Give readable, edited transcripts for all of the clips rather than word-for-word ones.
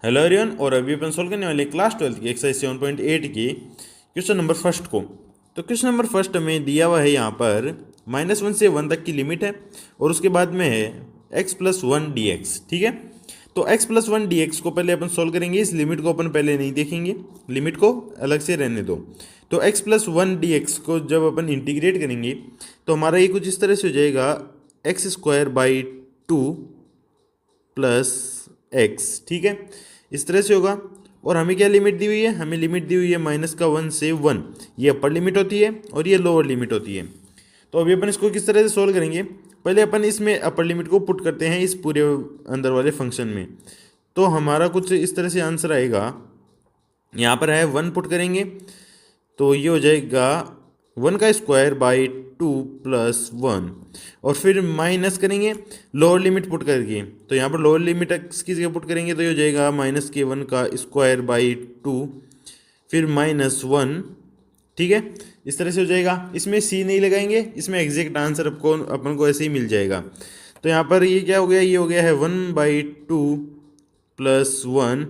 Hello everyone, और अभी अपन solve करने वाले क्लास 12 की एक्सरसाइज 7.8 की क्वेश्चन नंबर फर्स्ट को। तो क्वेश्चन नंबर फर्स्ट में दिया हुआ है यहाँ पर -1 से 1 तक की लिमिट है और उसके बाद में है x+1 dx। ठीक है, तो x+1 dx को पहले अपन सोल्व करेंगे। इस लिमिट को अपन पहले नहीं देखेंगे, लिमिट को अलग से रहने दो। तो x+1 dx को जब अपन इंटीग्रेट करेंगे तो हमारा ये कुछ इस तरह से हो जाएगा x²/2 प्लस x। ठीक है, इस तरह से होगा। और हमें क्या लिमिट दी हुई है? हमें लिमिट दी हुई है -1 से 1। ये अपर लिमिट होती है और ये लोअर लिमिट होती है। तो अभी अपन इसको किस तरह से सोल्व करेंगे? पहले अपन इसमें अपर लिमिट को पुट करते हैं इस पूरे अंदर वाले फंक्शन में। तो हमारा कुछ इस तरह से आंसर आएगा। यहाँ पर है 1 पुट करेंगे तो ये हो जाएगा 1²/2 प्लस 1। और फिर माइनस करेंगे लोअर लिमिट पुट करके। तो यहाँ पर लोअर लिमिट की जगह पुट करेंगे तो ये हो जाएगा -(1)²/2 फिर -1। ठीक है, इस तरह से हो जाएगा। इसमें सी नहीं लगाएंगे, इसमें एग्जैक्ट आंसर अपन को ऐसे ही मिल जाएगा। तो यहाँ पर ये क्या हो गया? ये हो गया है 1/2 प्लस 1।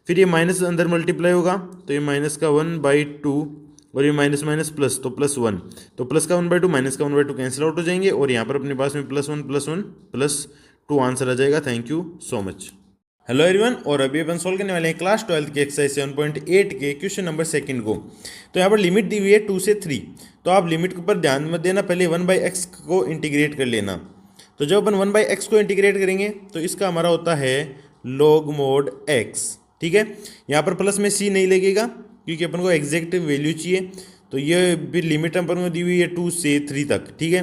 फिर ये माइनस अंदर मल्टीप्लाई होगा तो ये -(1/2) और ये माइनस माइनस प्लस तो +1। तो प्लस का 1/2 माइनस का 1/2 कैंसिल आउट हो जाएंगे और यहाँ पर अपने पास में +1 आंसर आ जाएगा। Thank you so much. Hello everyone, और अभी अपन सोल्व करने वाले हैं क्लास 12 के एक्सरसाइज 7.8 के क्वेश्चन नंबर सेकंड को। तो यहाँ पर लिमिट दी हुई है 2 से 3। तो आप लिमिट के ऊपर ध्यान मत देना, पहले 1/x को इंटीग्रेट कर लेना। तो जब अपन 1/x को इंटीग्रेट करेंगे तो इसका हमारा होता है log mod x। ठीक है, यहाँ पर प्लस में c नहीं लगेगा क्योंकि अपन को एग्जैक्ट वैल्यू चाहिए। तो ये भी लिमिट अपन को दी हुई है 2 से 3 तक। ठीक है,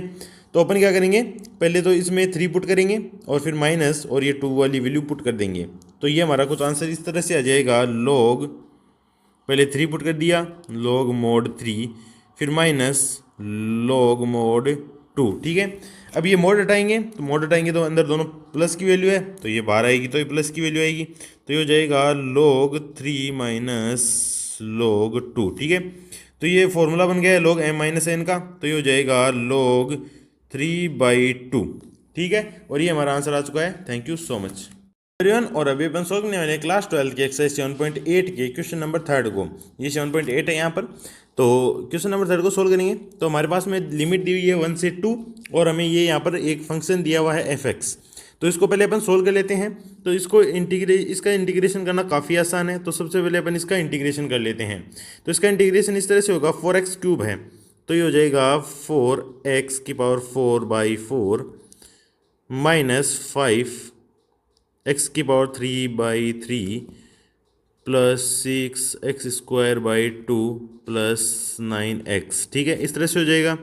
तो अपन क्या करेंगे? पहले तो इसमें 3 पुट करेंगे और फिर माइनस और ये 2 वाली वैल्यू पुट कर देंगे। तो ये हमारा कुछ आंसर इस तरह से आ जाएगा। log, पहले 3 पुट कर दिया, log mod 3, फिर माइनस log mod 2। ठीक है, अब ये मोड हटाएंगे तो अंदर दोनों प्लस की वैल्यू है तो ये बाहर आएगी तो ये प्लस की वैल्यू आएगी। तो ये हो जाएगा log 3 माइनस log 2। ठीक है, तो ये फॉर्मूला बन गया है log m-n का। तो ये हो जाएगा log 3/2। ठीक है, और ये हमारा आंसर आ चुका है। Thank you so much everyone, और अभी अपन सोल्व करने वाले क्लास 12 के एक्सरसाइज 7.8 के क्वेश्चन नंबर थर्ड को। ये 7.8 है यहाँ पर। तो क्वेश्चन नंबर थर्ड को सोल्व करेंगे तो हमारे पास में लिमिट दी हुई है 1 से 2 और हमें ये यहाँ पर एक फंक्शन दिया हुआ है f(x). तो इसको पहले अपन सोल्व कर लेते हैं। तो इसका इंटीग्रेशन करना काफ़ी आसान है। तो सबसे पहले अपन इसका इंटीग्रेशन कर लेते हैं। तो इसका इंटीग्रेशन इस तरह से होगा, 4x³ है तो ये हो जाएगा 4x⁴/4 minus 5x⁴/3 plus 6x²/2 plus 9x। ठीक है, इस तरह से हो जाएगा।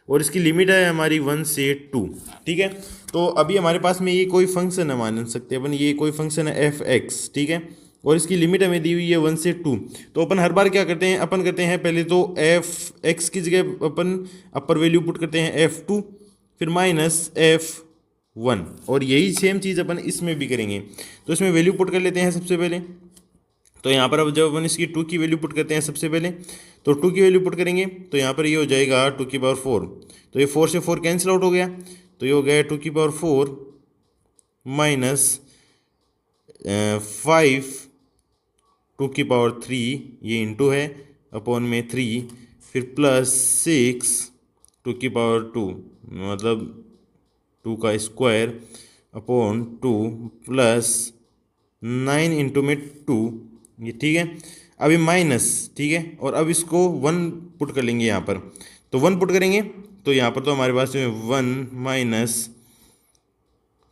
और इसकी लिमिट है हमारी 1 से 2। ठीक है, तो अभी हमारे पास में ये कोई फंक्शन है, मान सकते हैं अपन ये कोई फंक्शन है f(x). ठीक है, और इसकी लिमिट हमें दी हुई है 1 से 2। तो अपन हर बार क्या करते हैं? अपन करते हैं पहले तो f(x) की जगह अपन अपर वैल्यू पुट करते हैं f2, फिर माइनस f1। और यही सेम चीज़ अपन इसमें भी करेंगे। तो इसमें वैल्यू पुट कर लेते हैं सबसे पहले। तो यहाँ पर अब जब अपन इसकी 2 की वैल्यू पुट करते हैं सबसे पहले, तो 2 की वैल्यू पुट करेंगे तो यहाँ पर ये हो जाएगा 2⁴। तो ये 4 से 4 कैंसिल आउट हो गया तो ये हो गया 2⁴ माइनस 5 2⁵, ये इंटू है अपॉन में 3, फिर प्लस 6 2⁵, मतलब 2 का स्क्वायर अपॉन 2 प्लस 9 इंटू में 2, ये। ठीक है, अभी माइनस। ठीक है, और अब इसको 1 पुट कर लेंगे यहाँ पर। तो 1 पुट करेंगे तो यहाँ पर तो हमारे पास में 1 माइनस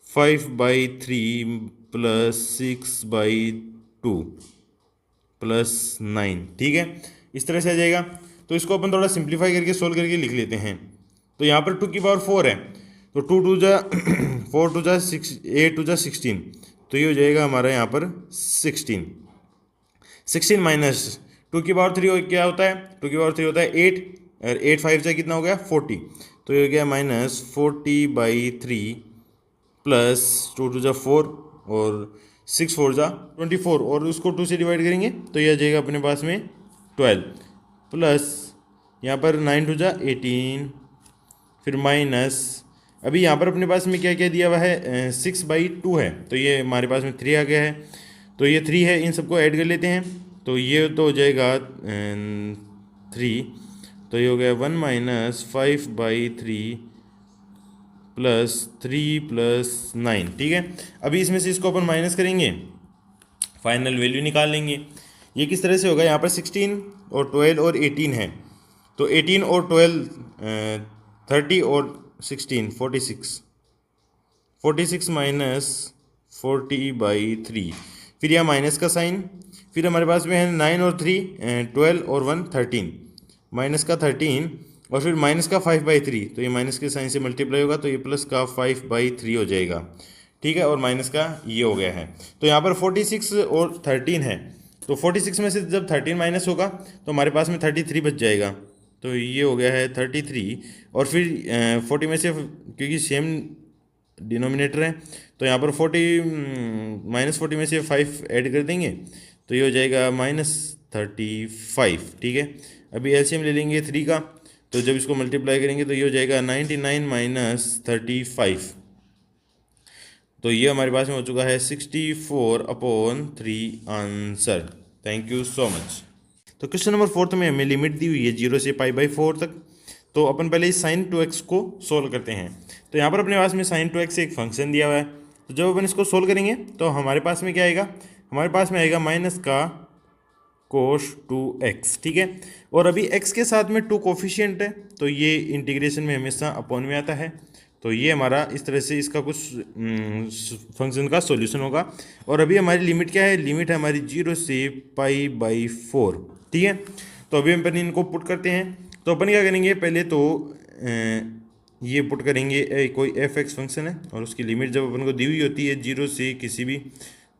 5/3 प्लस 6/2 प्लस 9। ठीक है, इस तरह से आ जाएगा। तो इसको अपन थोड़ा सिंप्लीफाई करके सोल्व करके लिख लेते हैं। तो यहाँ पर 2⁴ है तो 2 2 जा 4 2 जा 6, 8 2 जा 16। तो ये हो जाएगा हमारा यहाँ पर 16 माइनस 2⁵ क्या होता है? 2⁵ होता है 8, और 8 5 से कितना हो गया? 40। तो ये हो गया माइनस 40/3 प्लस 2 2 जा 4 और 6 4 जा 24, और उसको 2 से डिवाइड करेंगे तो ये आ जाएगा अपने पास में 12, प्लस यहाँ पर 9 2 जा 18, फिर माइनस अभी यहाँ पर अपने पास में क्या क्या दिया हुआ है? 6/2 है तो ये हमारे पास में 3 आ गया है। तो ये 3 है, इन सबको ऐड कर लेते हैं। तो ये तो हो जाएगा 3, तो ये हो गया 1 माइनस 5/3 प्लस 3 प्लस 9। ठीक है, अभी इसमें से इसको अपन माइनस करेंगे, फाइनल वैल्यू निकाल लेंगे। ये किस तरह से होगा, यहाँ पर 16 और 12 और 18 है, तो 18 और 12 30 और 16 46 माइनस 40/3, फिर यहाँ माइनस का साइन, फिर हमारे पास में है 9 और 3 12 और 1 13, माइनस का 13 और फिर माइनस का 5/3, तो ये माइनस के साइन से मल्टीप्लाई होगा, तो ये प्लस का 5/3 हो जाएगा। ठीक है, और माइनस का ये हो गया है। तो यहाँ पर 46 और 13 है, तो 46 में से जब 13 माइनस होगा तो हमारे पास में 33 बच जाएगा, तो ये हो गया है 33। और फिर 40 में से, क्योंकि सेम डिनोमिनेटर है, तो यहाँ पर 40 -40 में से 5 ऐड कर देंगे, तो ये हो जाएगा -35। ठीक है, अभी एलसीएम ले लेंगे 3 का, तो जब इसको मल्टीप्लाई करेंगे तो ये हो जाएगा 99 - 35, तो ये हमारे पास में हो चुका है 64/3 answer. Thank you so much. तो क्वेश्चन नंबर 4 में हमें लिमिट दी हुई है 0 से π/4 तक। तो अपन पहले इस sin 2x को सोल्व करते हैं। तो यहाँ पर अपने पास में sin 2x एक फंक्शन दिया हुआ है, तो जब अपन इसको सोल्व करेंगे तो हमारे पास में क्या आएगा, हमारे पास में आएगा माइनस का cos 2x। ठीक है, और अभी x के साथ में 2 कोफिशिएंट है, तो ये इंटीग्रेशन में हमेशा अपॉन में आता है, तो ये हमारा इस तरह से इसका कुछ फंक्शन का सॉल्यूशन होगा। और अभी हमारी लिमिट क्या है, लिमिट है हमारी 0 से π/4। ठीक है, तो अभी अपन इनको पुट करते हैं। तो अपन क्या करेंगे, पहले तो ये पुट करेंगे, कोई f(x) फंक्शन है और उसकी लिमिट जब अपन को दी हुई होती है 0 से किसी भी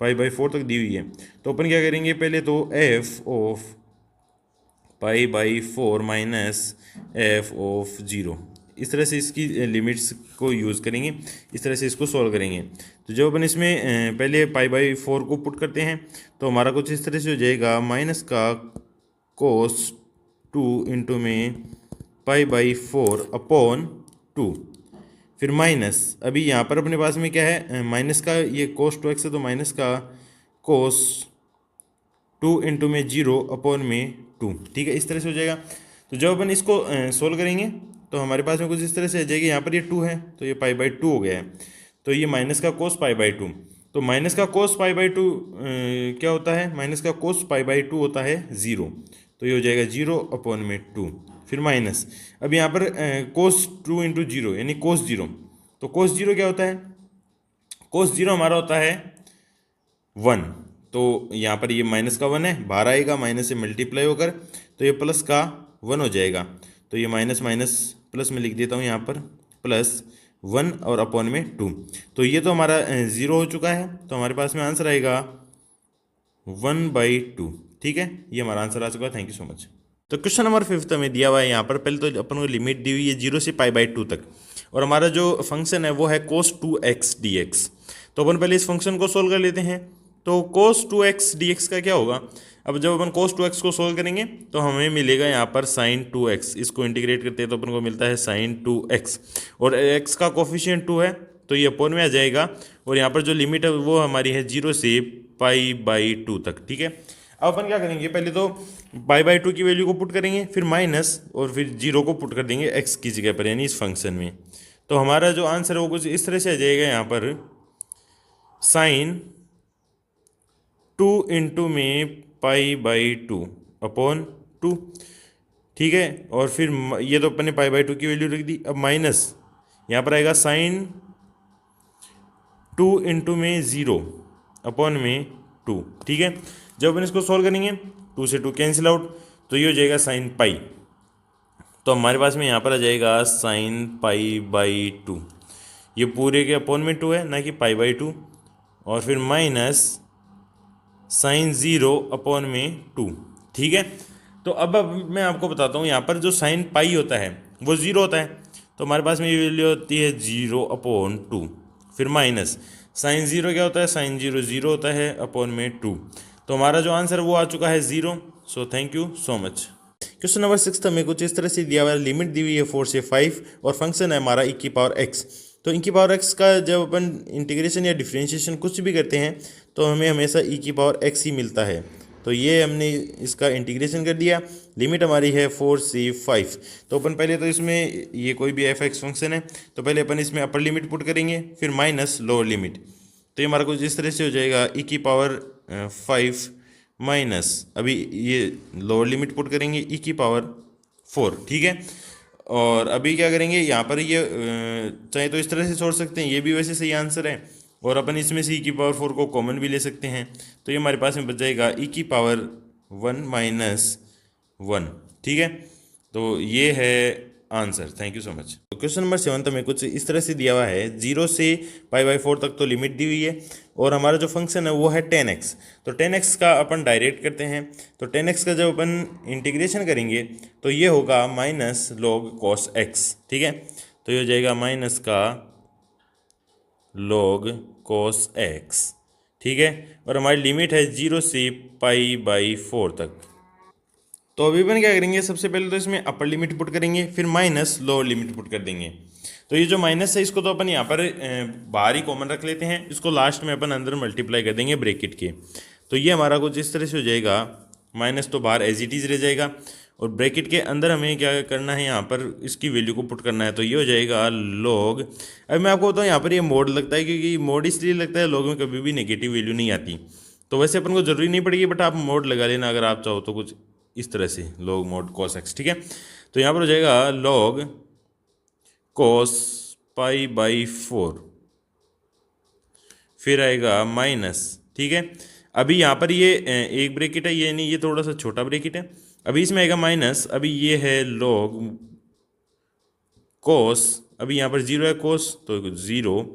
π/4 तक दी हुई है, तो अपन क्या करेंगे, पहले तो f of π/4 minus f of 0, इस तरह से इसकी लिमिट्स को यूज़ करेंगे, इस तरह से इसको सॉल्व करेंगे। तो जब अपन इसमें पहले π/4 को पुट करते हैं तो हमारा कुछ इस तरह से हो जाएगा, माइनस का cos 2 इंटू में π/4 अपॉन 2, फिर माइनस, अभी यहाँ पर अपने पास में क्या है, माइनस का ये cos 2x है, तो माइनस का cos 2 इंटू में 0 अपॉन में 2। ठीक है, इस तरह से हो जाएगा। तो जब अपन इसको सोल्व करेंगे तो हमारे पास में कुछ इस तरह से आ जाएगी, यहाँ पर ये 2 है तो ये π/2 हो गया है, तो ये माइनस का cos π/2, तो माइनस का cos π/2 क्या होता है, माइनस का cos π/2 होता है 0, तो ये हो जाएगा 0 अपॉन में 2, फिर माइनस, अब यहाँ पर cos 2 इंटू 0 यानी cos 0, तो cos 0 क्या होता है, cos 0 हमारा होता है 1, तो यहाँ पर ये माइनस का 1 है, बाहर आएगा माइनस से मल्टीप्लाई होकर, तो ये प्लस का 1 हो जाएगा, तो ये माइनस माइनस प्लस में लिख देता हूँ यहाँ पर, प्लस 1 और अपॉन में 2, तो ये तो हमारा 0 हो चुका है, तो हमारे पास में आंसर आएगा 1/2। ठीक है, ये हमारा आंसर आ चुका है। Thank you so much. तो क्वेश्चन नंबर 5 में दिया हुआ है, यहाँ पर पहले तो अपन को लिमिट दी हुई है 0 से π/2 तक, और हमारा जो फंक्शन है वो है cos 2x dx। तो अपन पहले इस फंक्शन को सोल्व कर लेते हैं। तो cos 2x dx का क्या होगा, अब जब अपन cos 2x को सोल्व करेंगे तो हमें मिलेगा यहाँ पर sin 2x, इसको इंटीग्रेट करते हैं तो अपन को मिलता है sin 2x, और x का कोफिशिएंट 2 है तो ये अपॉन में आ जाएगा, और यहाँ पर जो लिमिट है वो हमारी है 0 से π/2 तक। ठीक है, अब अपन क्या करेंगे, पहले तो π/2 की वैल्यू को पुट करेंगे, फिर माइनस और फिर 0 को पुट कर देंगे x की जगह पर, यानी इस फंक्शन में। तो हमारा जो आंसर है वो कुछ इस तरह से आ जाएगा, यहाँ पर sin 2 इंटू में π/2 अपॉन 2। ठीक है, और फिर ये तो अपन ने π/2 की वैल्यू रख दी, अब माइनस यहाँ पर आएगा sin 2 इंटू में 0 अपॉन में 2। ठीक है, जब अपन इसको सॉल्व करेंगे 2 से 2 कैंसिल आउट, तो ये हो जाएगा sin π, तो हमारे पास में यहाँ पर आ जाएगा sin π/2, ये पूरे के अपॉन में 2 है ना कि π/2, और फिर माइनस sin 0 अपॉन में 2। ठीक है, तो अब मैं आपको बताता हूँ, यहाँ पर जो sin पाई होता है वो 0 होता है, तो हमारे पास में ये वैल्यू होती है 0 अपॉन 2, फिर माइनस sin 0 क्या होता है, sin 0 0 होता है अपॉन में 2, तो हमारा जो आंसर वो आ चुका है 0। सो thank you so much. Question number 6 हमें कुछ इस तरह से दिया हुआ है, लिमिट दी हुई है 4 से 5 और फंक्शन है हमारा e की पावर x। तो e की पावर x का जब अपन इंटीग्रेशन या डिफ्रेंशिएशन कुछ भी करते हैं तो हमें हमेशा ई की पावर एक्स ही मिलता है। तो ये हमने इसका इंटीग्रेशन कर दिया। लिमिट हमारी है 4 से 5। तो अपन पहले तो इसमें ये कोई भी एफ एक्स फंक्शन है तो पहले अपन इसमें अपर लिमिट पुट करेंगे, फिर माइनस लोअर लिमिट। तो ये हमारा कुछ इस तरह से हो जाएगा ई की पावर 5 माइनस, अभी ये लोअर लिमिट पुट करेंगे ई की पावर 4, ठीक है। और अभी क्या करेंगे यहाँ पर ये चाहे तो इस तरह से छोड़ सकते हैं, ये भी वैसे सही आंसर है। और अपन इसमें से ई की पावर 4 को कॉमन भी ले सकते हैं। तो ये हमारे पास में बच जाएगा ई की पावर 1 माइनस 1, ठीक है। तो ये है answer. Thank you so much. तो क्वेश्चन नंबर 7 में कुछ इस तरह से दिया हुआ है, 0 से π/4 तक तो लिमिट दी हुई है और हमारा जो फंक्शन है वो है 10x। तो 10x का अपन डायरेक्ट करते हैं। तो 10x का जब अपन इंटीग्रेशन करेंगे तो ये होगा माइनस लॉग कॉस x, ठीक है। तो ये हो जाएगा माइनस का लॉग कॉस x, ठीक है। और हमारी लिमिट है 0 से π/4 तक। तो अभी अपन क्या करेंगे, सबसे पहले तो इसमें अपर लिमिट पुट करेंगे, फिर माइनस लोअर लिमिट पुट कर देंगे। तो ये जो माइनस है इसको तो अपन यहाँ पर बाहर ही कॉमन रख लेते हैं, इसको लास्ट में अपन अंदर मल्टीप्लाई कर देंगे ब्रैकेट के। तो ये हमारा कुछ इस तरह से हो जाएगा, माइनस तो बाहर एज इट इज़ रह जाएगा और ब्रैकेट के अंदर हमें क्या करना है, यहाँ पर इसकी वैल्यू को पुट करना है। तो ये हो जाएगा लॉग। अब मैं आपको बताऊँ यहाँ पर ये मोड लगता है, क्योंकि मोड इसलिए लगता है लॉग में कभी भी नेगेटिव वैल्यू नहीं आती। तो वैसे अपन को जरूरी नहीं पड़ेगी, बट आप मोड लगा लेना अगर आप चाहो तो, कुछ इस तरह से लॉग मोड कॉस एक्स, ठीक है। तो यहाँ पर हो जाएगा लॉग कॉस π/4, फिर आएगा माइनस, ठीक है। अभी यहाँ पर ये एक ब्रैकेट है, ये नहीं, ये थोड़ा सा छोटा ब्रैकेट है। अभी इसमें आएगा माइनस, अभी ये है लॉग कॉस, अभी यहाँ पर 0 है कॉस तो 0,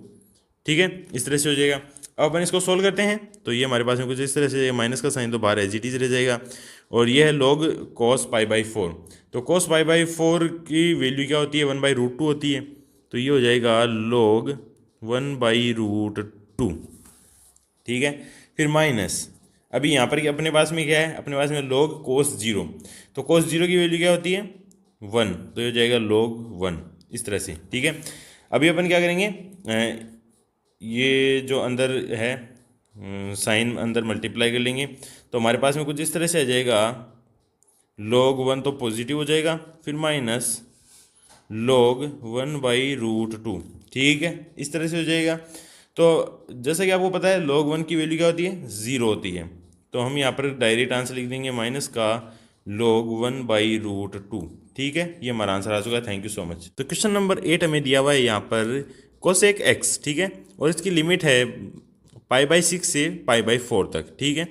ठीक है। इस तरह से हो जाएगा। अब अपन इसको सोल्व करते हैं तो ये हमारे पास में कुछ इस तरह से, माइनस का साइन तो बाहर एज इट इज रह जाएगा और ये है लॉग कॉस π/4। तो कॉस π/4 की वैल्यू क्या होती है, 1/√2 होती है। तो ये हो जाएगा लॉग 1/√2, ठीक है। फिर माइनस, अभी यहाँ पर अपने पास में क्या है, अपने पास में लॉग कोस 0। तो कोस 0 की वैल्यू क्या होती है 1, तो ये हो जाएगा लॉग 1, इस तरह से, ठीक है। अभी अपन क्या करेंगे, ये जो अंदर है साइन अंदर मल्टीप्लाई कर लेंगे तो हमारे पास में कुछ इस तरह से आ जाएगा, log 1 तो पॉजिटिव हो जाएगा, फिर माइनस log 1/√2, ठीक है। इस तरह से हो जाएगा। तो जैसा कि आपको पता है log 1 की वैल्यू क्या होती है, 0 होती है। तो हम यहाँ पर डायरेक्ट आंसर लिख देंगे माइनस का log 1/√2, ठीक है। ये हमारा आंसर आ चुका है। Thank you so much. तो क्वेश्चन नंबर 8 हमें दिया हुआ है यहाँ पर कोसेक एक्स, ठीक है। और इसकी लिमिट है π/6 से π/4 तक, ठीक है।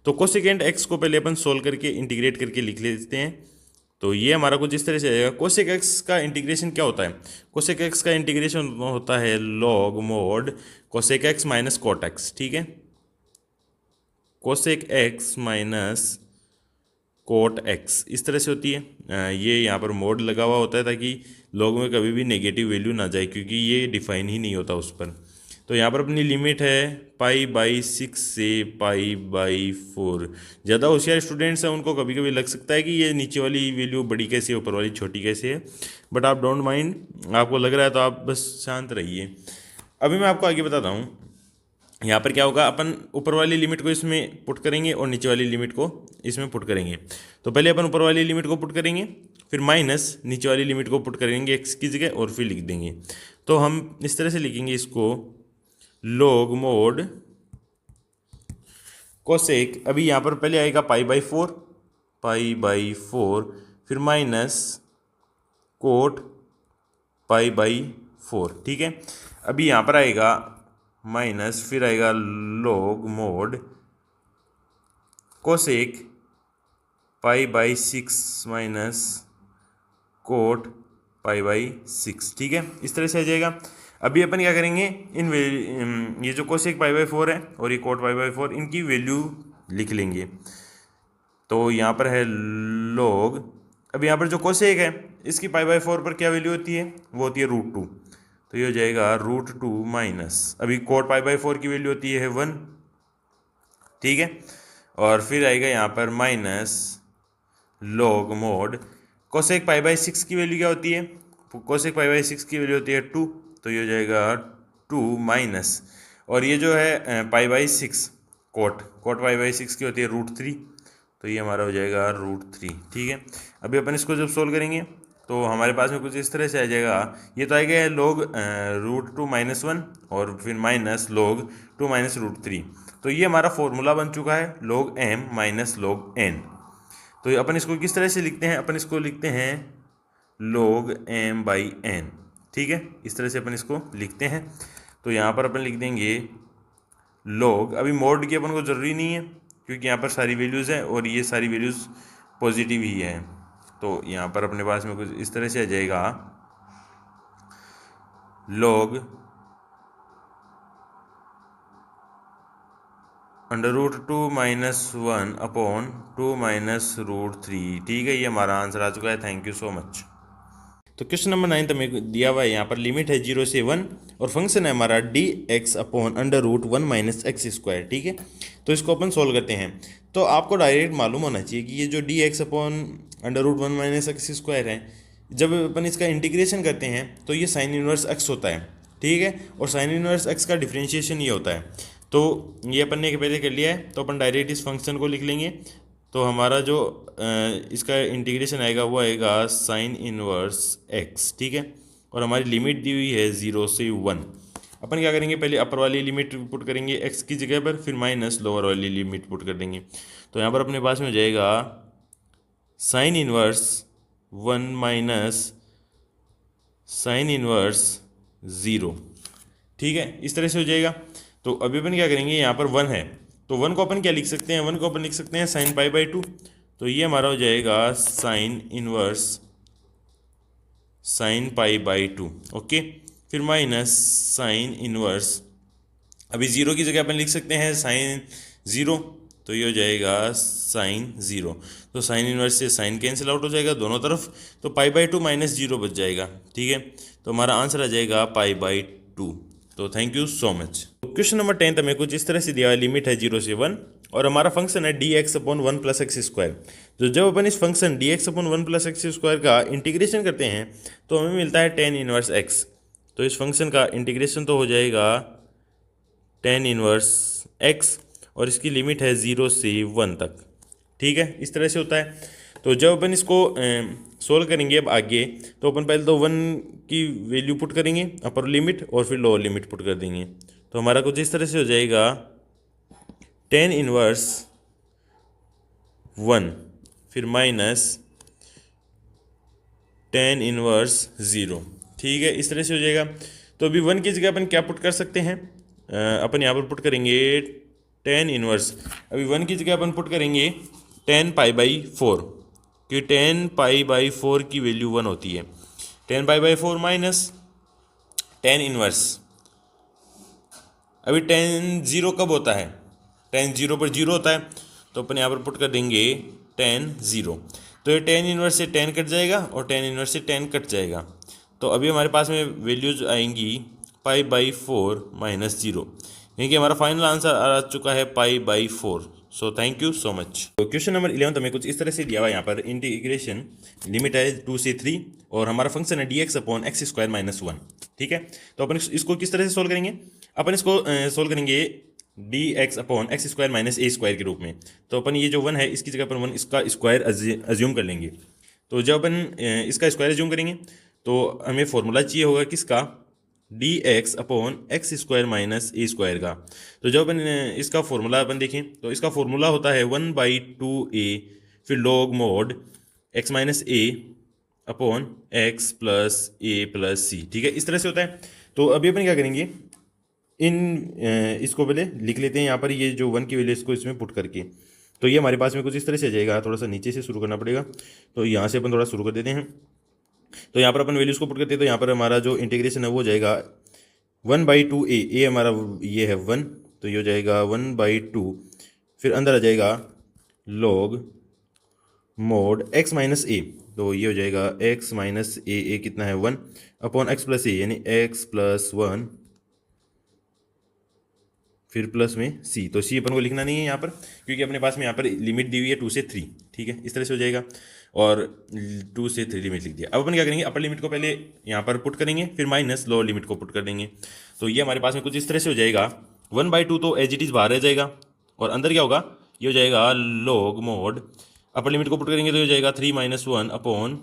तो कोसेकेंट एक्स को पहले अपन सोल्व करके इंटीग्रेट करके लिख लेते हैं। तो ये हमारा कुछ इस तरह से आएगा। कोसेक एक्स का इंटीग्रेशन क्या होता है, कोसेक एक्स का इंटीग्रेशन होता है log mod cosec x minus cot x, ठीक है। Cosec x minus cot x इस तरह से होती है। ये यहाँ पर मोड लगा हुआ होता है ताकि लॉग में कभी भी नेगेटिव वैल्यू ना जाए, क्योंकि ये डिफाइन ही नहीं होता उस पर। तो यहाँ पर अपनी लिमिट है π/6 से π/4। ज़्यादा होशियार स्टूडेंट्स हैं उनको कभी कभी लग सकता है कि ये नीचे वाली वैल्यू बड़ी कैसे है, ऊपर वाली छोटी कैसे है, बट आप डोंट माइंड, आपको लग रहा है तो आप बस शांत रहिए। अभी मैं आपको आगे बताता हूँ। यहाँ पर क्या होगा, अपन ऊपर वाली लिमिट को इसमें पुट करेंगे और नीचे वाली लिमिट को इसमें पुट करेंगे। तो पहले अपन ऊपर वाली लिमिट को पुट करेंगे, फिर माइनस नीचे वाली लिमिट को पुट करेंगे एक्स की जगह और फिर लिख देंगे। तो हम इस तरह से लिखेंगे इसको, लॉग मोड कोसेक, अभी यहाँ पर पहले आएगा π/4, फिर माइनस कोट π/4, ठीक है। अभी यहाँ पर आएगा माइनस, फिर आएगा log mod cosec π/6 minus cot π/6, ठीक है। इस तरह से आ जाएगा। अभी अपन क्या करेंगे, ये जो कोसेक π/4 है और ये कोट π/4, इनकी वैल्यू लिख लेंगे। तो यहाँ पर है लॉग, अभी यहाँ पर जो कोसेक है इसकी π/4 पर क्या वैल्यू होती है, वो होती है √2। तो ये हो जाएगा √2 माइनस, अभी कोट π/4 की वैल्यू होती है 1, ठीक है। और फिर आएगा यहाँ पर माइनस लॉग मोड कोसेक π/6 की वैल्यू क्या होती है, कोसेक π/6 की वैल्यू होती है 2। तो ये हो जाएगा 2 माइनस, और ये जो है π/6 कोट y/6 की होती है √3, तो ये हमारा हो जाएगा √3। ठीक है, अभी अपन इसको जब सोल्व करेंगे तो हमारे पास में कुछ इस तरह से आ जाएगा। ये तो आएगा log √2 - 1 और फिर माइनस log 2 - √3। तो ये हमारा फॉर्मूला बन चुका है log m - log n। तो अपन इसको किस तरह से लिखते हैं, अपन इसको लिखते हैं log m/n। ठीक है, इस तरह से अपन इसको लिखते हैं। तो यहाँ पर अपन लिख देंगे log, अभी मोड की अपन को ज़रूरी नहीं है क्योंकि यहाँ पर सारी वैल्यूज़ हैं और ये सारी वैल्यूज़ पॉजिटिव ही है। तो यहाँ पर अपने पास में कुछ इस तरह से आ जाएगा log √2 - 1 अपॉन 2 - √3। ठीक है, ये हमारा आंसर आ चुका है। Thank you so much. तो क्वेश्चन नंबर 9 तो मेरे दिया हुआ है, यहाँ पर लिमिट है 0 से 1 और फंक्शन है हमारा dx अपॉन √1 - x²। ठीक है, तो इसको अपन सोल्व करते हैं। तो आपको डायरेक्ट मालूम होना चाहिए कि ये जो dx अपॉन √1 - x² है, जब अपन इसका इंटीग्रेशन करते हैं तो ये साइन इनवर्स x होता है। ठीक है, और साइन इनवर्स x का डिफ्रेंशिएशन ये होता है। तो ये अपन ने पहले कर लिया है, तो अपन डायरेक्ट इस फंक्शन को लिख लेंगे। तो हमारा जो इसका इंटीग्रेशन आएगा वो आएगा साइन इनवर्स x। ठीक है, और हमारी लिमिट दी हुई है 0 से 1। अपन क्या करेंगे, पहले अपर वाली लिमिट पुट करेंगे x की जगह पर, फिर माइनस लोअर वाली लिमिट पुट कर देंगे। तो यहाँ पर अपने पास में हो जाएगा sine inverse 1 minus sine inverse 0। ठीक है, इस तरह से हो जाएगा। तो अभी अपन क्या करेंगे, यहाँ पर 1 है तो 1 को अपन क्या लिख सकते हैं, 1 को अपन लिख सकते हैं साइन π/2। तो ये हमारा हो जाएगा साइन इनवर्स साइन π/2। ओके, फिर माइनस साइन इनवर्स, अभी 0 की जगह अपन लिख सकते हैं साइन 0, तो ये हो जाएगा साइन 0। तो साइन इनवर्स से साइन कैंसिल आउट हो जाएगा दोनों तरफ, तो π/2 - 0 बच जाएगा। ठीक है, तो हमारा आंसर आ जाएगा π/2। तो thank you so much. Question number 10 हमें कुछ इस तरह से दिया है, लिमिट है 0 से 1 और हमारा फंक्शन है dx अपॉन 1 + x²। तो जब अपन इस फंक्शन dx अपॉन 1 + x² का इंटीग्रेशन करते हैं तो हमें मिलता है tan इनवर्स x। तो इस फंक्शन का इंटीग्रेशन तो हो जाएगा tan इनवर्स x और इसकी लिमिट है 0 से 1 तक। ठीक है, इस तरह से होता है। तो जब अपन इसको सोल्व करेंगे अब आगे, तो अपन पहले तो 1 की वैल्यू पुट करेंगे अपर लिमिट और फिर लोअर लिमिट पुट कर देंगे। तो हमारा कुछ इस तरह से हो जाएगा tan इनवर्स 1 फिर माइनस tan इनवर्स 0। ठीक है, इस तरह से हो जाएगा। तो अभी 1 की जगह अपन क्या पुट कर सकते हैं, अपन यहाँ पर पुट करेंगे tan इनवर्स, अभी 1 की जगह अपन पुट करेंगे tan π/4 कि tan π/4 की वैल्यू 1 होती है। tan π/4 माइनस tan इनवर्स, अभी tan 0 कब होता है, tan 0 पर 0 होता है, तो अपन यहाँ पर पुट कर देंगे tan 0। तो ये tan इनवर्स से tan कट जाएगा और tan इनवर्स से tan कट जाएगा। तो अभी हमारे पास में वैल्यूज आएंगी π/4 - 0, यानी कि हमारा फाइनल आंसर आ चुका है π/4। So thank you so much. तो क्वेश्चन नंबर 11 हमें कुछ इस तरह से दिया हुआ है, यहाँ पर इंटीग्रेशन लिमिट है 2 से 3 और हमारा फंक्शन है dx अपॉन x² - 1। ठीक है, तो अपन इसको किस तरह से सोल्व करेंगे, अपन इसको सोल्व करेंगे dx अपॉन x² - a² के रूप में। तो अपन ये जो 1 है इसकी जगह पर 1 इसका स्क्वायर अज्यूम कर लेंगे। तो जब अपन इसका स्क्वायर अज्यूम करेंगे तो हमें फॉर्मूला चाहिए होगा किसका, dx अपॉन x² - a² का। तो जब अपन इसका फॉर्मूला अपन देखें तो इसका फॉर्मूला होता है 1/2a फिर log mod x - a upon x + a + c। ठीक है, इस तरह से होता है। तो अभी अपन क्या करेंगे, इसको पहले लिख लेते हैं यहाँ पर, ये जो 1 की वैल्यू इसको इसमें पुट करके। तो ये हमारे पास में कुछ इस तरह से आ जाएगा, थोड़ा सा नीचे से शुरू करना पड़ेगा। तो यहाँ से अपन थोड़ा शुरू कर देते हैं। तो यहाँ पर अपन वैल्यूज़ को पुट करते हैं, तो यहाँ पर हमारा जो इंटीग्रेशन है वो हो जाएगा 1/2a, a हमारा ये है 1, तो ये हो जाएगा 1/2, फिर अंदर आ जाएगा log mod x - a, तो ये हो जाएगा x - a कितना है 1 अपॉन x + a यानी x + 1 फिर प्लस में c। तो c अपन को लिखना नहीं है यहाँ पर क्योंकि अपने पास में यहाँ पर लिमिट दी हुई है 2 से 3। ठीक है, इस तरह से हो जाएगा और 2 से 3 लिमिट लिख दिया। अब अपन क्या करेंगे, अपर लिमिट को पहले यहाँ पर पुट करेंगे फिर माइनस लोअर लिमिट को पुट कर देंगे। तो ये हमारे पास में कुछ इस तरह से हो जाएगा 1/2 तो एज इट इज़ बाहर रह जाएगा और अंदर क्या होगा, ये हो जाएगा log मोड, अपर लिमिट को पुट करेंगे तो ये हो जाएगा 3 - 1 अपॉन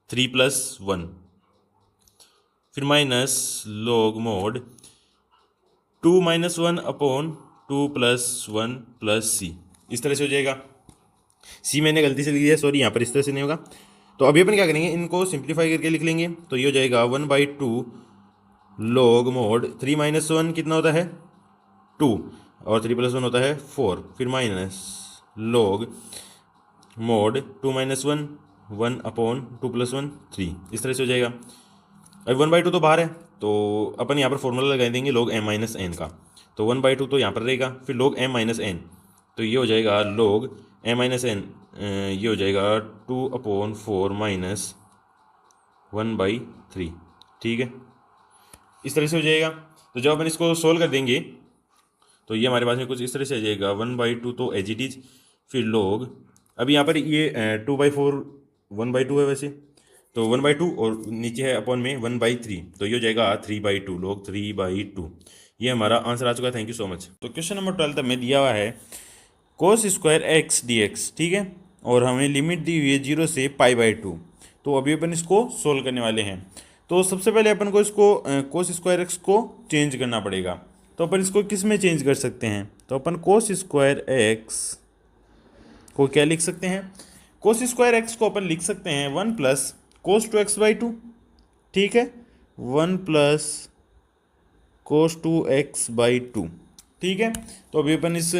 3 + 1, फिर minus log mode 2 - 1 upon 2 + 1 + c, इस तरह से हो जाएगा। सी मैंने गलती से लिख दिया, सॉरी, यहाँ पर इस तरह से नहीं होगा। तो अभी अपन क्या करेंगे, इनको सिंप्लीफाई करके लिख लेंगे, तो ये हो जाएगा 1/2 log मोड 3 - 1 कितना होता है 2, और 3 + 1 होता है 4, फिर माइनस log मोड 2 - 1 1 अपॉन 2 + 1 3, इस तरह से हो जाएगा। अब 1/2 तो बाहर है, तो अपन यहाँ पर फॉर्मूला लगा देंगे log m - n का, तो 1/2 तो यहाँ पर रहेगा, फिर log m - n, तो ये हो जाएगा log m - n, ये हो जाएगा 2/4 माइनस 1/3, ठीक है, इस तरह से हो जाएगा। तो जब अपन इसको सोल्व कर देंगे तो ये हमारे पास में कुछ इस तरह से आ जाएगा 1/2 तो एज इट इज, फिर log, अभी यहाँ पर ये 2/4 1/2 है वैसे, तो 1/2 और नीचे है अपॉन में 1/3, तो ये हो जाएगा 3/2 log 3/2। ये हमारा आंसर आ चुका है। Thank you so much. तो क्वेश्चन नंबर 12 में दिया हुआ है cos स्क्वायर x dx, ठीक है, और हमें लिमिट दी हुई है 0 से π/2। तो अभी अपन इसको सोल्व करने वाले हैं। तो सबसे पहले अपन को इसको cos स्क्वायर x को चेंज करना पड़ेगा। तो अपन इसको किस में चेंज कर सकते हैं, तो अपन cos स्क्वायर x को क्या लिख सकते हैं, cos स्क्वायर x को अपन लिख सकते हैं 1 + cos 2x/2, ठीक है, 1 + cos 2x/2, ठीक है। तो अभी अपन इस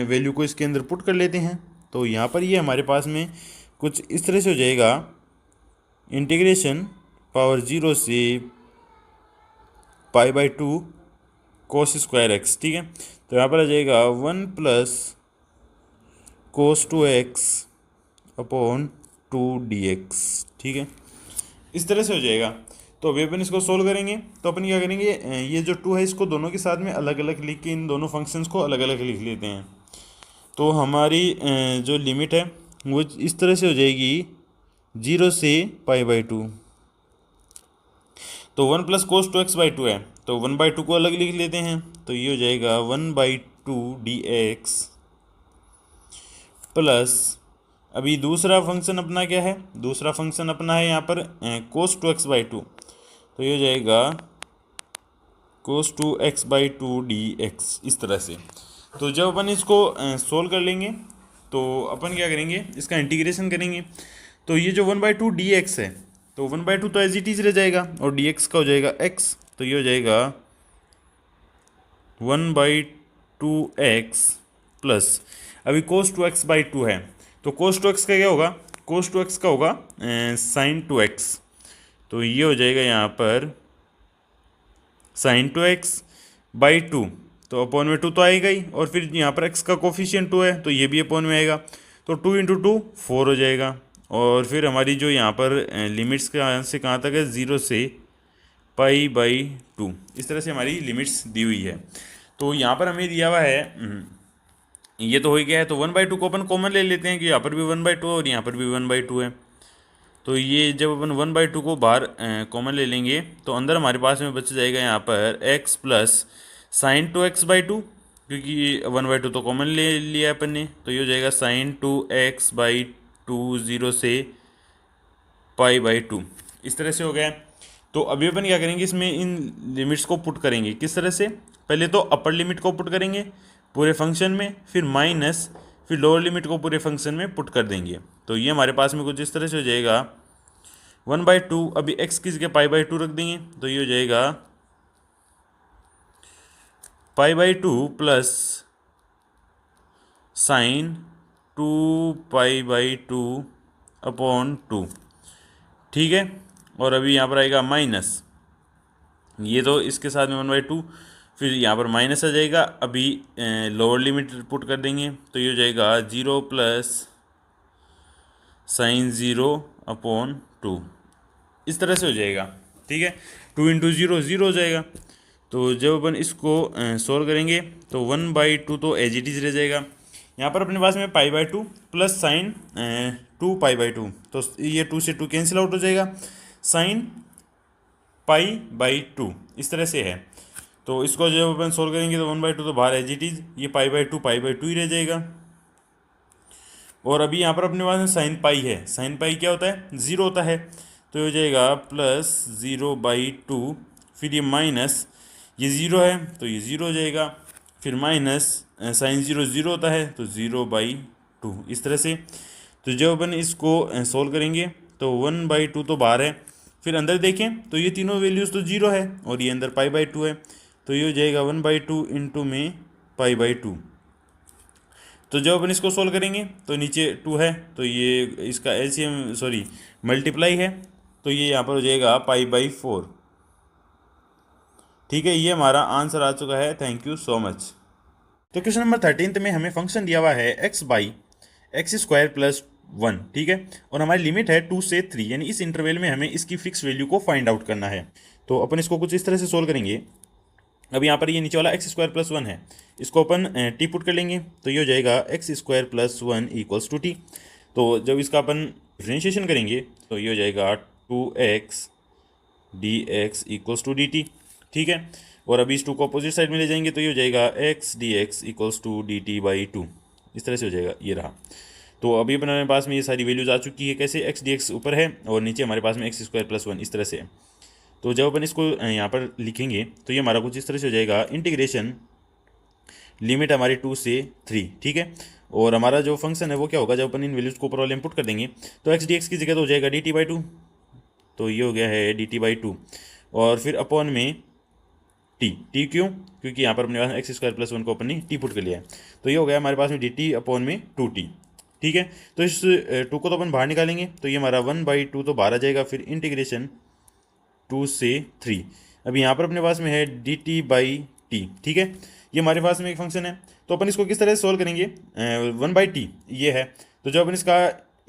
वैल्यू को इसके अंदर पुट कर लेते हैं। तो यहाँ पर ये हमारे पास में कुछ इस तरह से हो जाएगा, इंटीग्रेशन पावर 0 से π/2 cos स्क्वायर x, ठीक है। तो यहाँ पर आ जाएगा 1 + cos 2x अपॉन 2 dx, ठीक है, इस तरह से हो जाएगा। तो अभी अपन इसको सोल्व करेंगे, तो अपन क्या करेंगे, ये जो 2 है इसको दोनों के साथ में अलग अलग लिख के इन दोनों फंक्शंस को अलग अलग लिख लेते हैं। तो हमारी जो लिमिट है वो इस तरह से हो जाएगी 0 से π/2, तो 1 + cos 2x/2 है, तो 1/2 को अलग लिख लेते हैं, तो ये हो जाएगा 1/2 dx प्लस, अभी दूसरा फंक्शन अपना क्या है, दूसरा फंक्शन अपना है यहाँ पर cos 2x/2, तो ये हो जाएगा cos 2x/2 dx, इस तरह से। तो जब अपन इसको सोल्व कर लेंगे तो अपन क्या करेंगे, इसका इंटीग्रेशन करेंगे, तो ये जो 1/2 dx है, तो 1/2 तो एज इट इज रह जाएगा, और dx का हो जाएगा x, तो ये हो जाएगा 1/2x प्लस, अभी cos 2x/2 है, तो cos 2x का क्या होगा, cos 2x का होगा sin 2x, तो ये हो जाएगा यहाँ पर sin 2x/2, तो अपॉन में 2 तो आएगा ही, और फिर यहाँ पर x का कोफिशिएंट 2 है, तो ये भी अपॉन में आएगा, तो 2 × 2 4 हो जाएगा। और फिर हमारी जो यहाँ पर लिमिट्स कहाँ से कहाँ तक है, 0 से π/2, इस तरह से हमारी लिमिट्स दी हुई है। तो यहाँ पर हमें दिया हुआ है ये तो हो ही गया है, तो 1/2 को अपन कॉमन ले लेते हैं कि यहाँ पर भी 1/2 है और यहाँ पर भी 1/2 है। तो ये जब अपन 1/2 को बाहर कॉमन ले लेंगे तो अंदर हमारे पास में बच जाएगा यहाँ पर x प्लस sin 2x/2, क्योंकि 1/2 तो कॉमन ले लिया अपन ने, तो ये हो जाएगा sin 2x/2 0 से π/2, इस तरह से हो गया। तो अभी अपन क्या करेंगे, इसमें इन लिमिट्स को पुट करेंगे, किस तरह से, पहले तो अपर लिमिट को पुट करेंगे पूरे फंक्शन में, फिर माइनस, फिर लोअर लिमिट को पूरे फंक्शन में पुट कर देंगे। तो ये हमारे पास में कुछ इस तरह से हो जाएगा 1/2, अभी x की जगह π/2 रख देंगे, तो ये हो जाएगा π/2 प्लस साइन 2π/2 अपॉन 2, ठीक है। और अभी यहाँ पर आएगा माइनस, ये तो इसके साथ में 1/2, फिर यहाँ पर माइनस आ जाएगा, अभी लोअर लिमिट पुट कर देंगे, तो ये हो जाएगा 0 प्लस साइन 0 अपॉन 2, इस तरह से हो जाएगा, ठीक है। 2 × 0 0 हो जाएगा। तो जब अपन इसको सोल्व करेंगे तो 1/2 तो एज इट इज रह जाएगा, यहाँ पर अपने पास में π/2 प्लस साइन 2π/2, तो ये 2 से 2 कैंसिल आउट हो जाएगा, साइन π/2, इस तरह से है। तो इसको जब अपन सोल्व करेंगे तो 1/2 तो बाहर एज इट इज, ये पाई बाई टू ही रह जाएगा। और अभी यहाँ पर अपने पास साइन पाई है, साइन पाई क्या होता है, ज़ीरो होता है। तो ये हो जाएगा +0/2, फिर ये माइनस, ये ज़ीरो है तो ये ज़ीरो हो जाएगा, फिर माइनस साइन ज़ीरो ज़ीरो होता है तो 0/2, इस तरह से। तो जब अपन इसको सोल्व करेंगे तो 1/2 तो बाहर है, फिर अंदर देखें तो ये तीनों वैल्यूज़ तो जीरो है और ये अंदर पाई/2 है, तो ये हो जाएगा 1/2 इंटू में पाई/2। तो जब अपन इसको सोल्व करेंगे तो नीचे 2 है तो ये इसका एलसीएम सॉरी मल्टीप्लाई है, तो ये यहाँ पर हो जाएगा पाई/4। ठीक है, ये हमारा आंसर आ चुका है। Thank you so much. तो क्वेश्चन नंबर 13 में हमें फंक्शन दिया हुआ है x/x² + 1, ठीक है, और हमारी लिमिट है 2 से 3, यानी इस इंटरवल में हमें इसकी फिक्स वैल्यू को फाइंड आउट करना है। तो अपन इसको कुछ इस तरह से सोल्व करेंगे। अब यहाँ पर ये नीचे वाला x² + 1 है, इसको अपन टी पुट कर लेंगे तो ये हो जाएगा x² + 1 = t। तो जब इसका अपन डिफरेंशिएशन करेंगे तो ये हो जाएगा 2x dx = dt, ठीक है। और अभी इस 2 को अपोजिट साइड में ले जाएंगे तो ये हो जाएगा x dx = dt/2, इस तरह से हो जाएगा, ये रहा। तो अभी अपने पास में ये सारी वैल्यूज आ चुकी है, कैसे x dx ऊपर है और नीचे हमारे पास में x² + 1 इस तरह से है। तो जब अपन इसको यहाँ पर लिखेंगे तो ये हमारा कुछ इस तरह से हो जाएगा, इंटीग्रेशन लिमिट हमारी 2 से 3, ठीक है। और हमारा जो फंक्शन है वो क्या होगा, जब अपन इन वैल्यूज़ को ऊपर वाले इनपुट कर देंगे तो x dx की जगह तो हो जाएगा dt/2, तो ये हो गया है dt/2, और फिर अपॉन में टी क्यों, क्योंकि यहाँ पर अपने पास x² + 1 को अपन ने टी पुट कर लिया है, तो ये हो गया हमारे पास में dt/2t, ठीक है। तो इस 2 को तो अपन बाहर निकालेंगे तो ये हमारा 1/2 तो बाहर आ जाएगा, फिर इंटीग्रेशन 2 से 3। अभी यहाँ पर अपने पास में है dt/t, ठीक है, ये हमारे पास में एक फंक्शन है। तो अपन इसको किस तरह से सोल्व करेंगे, 1/t ये है, तो जब अपन इसका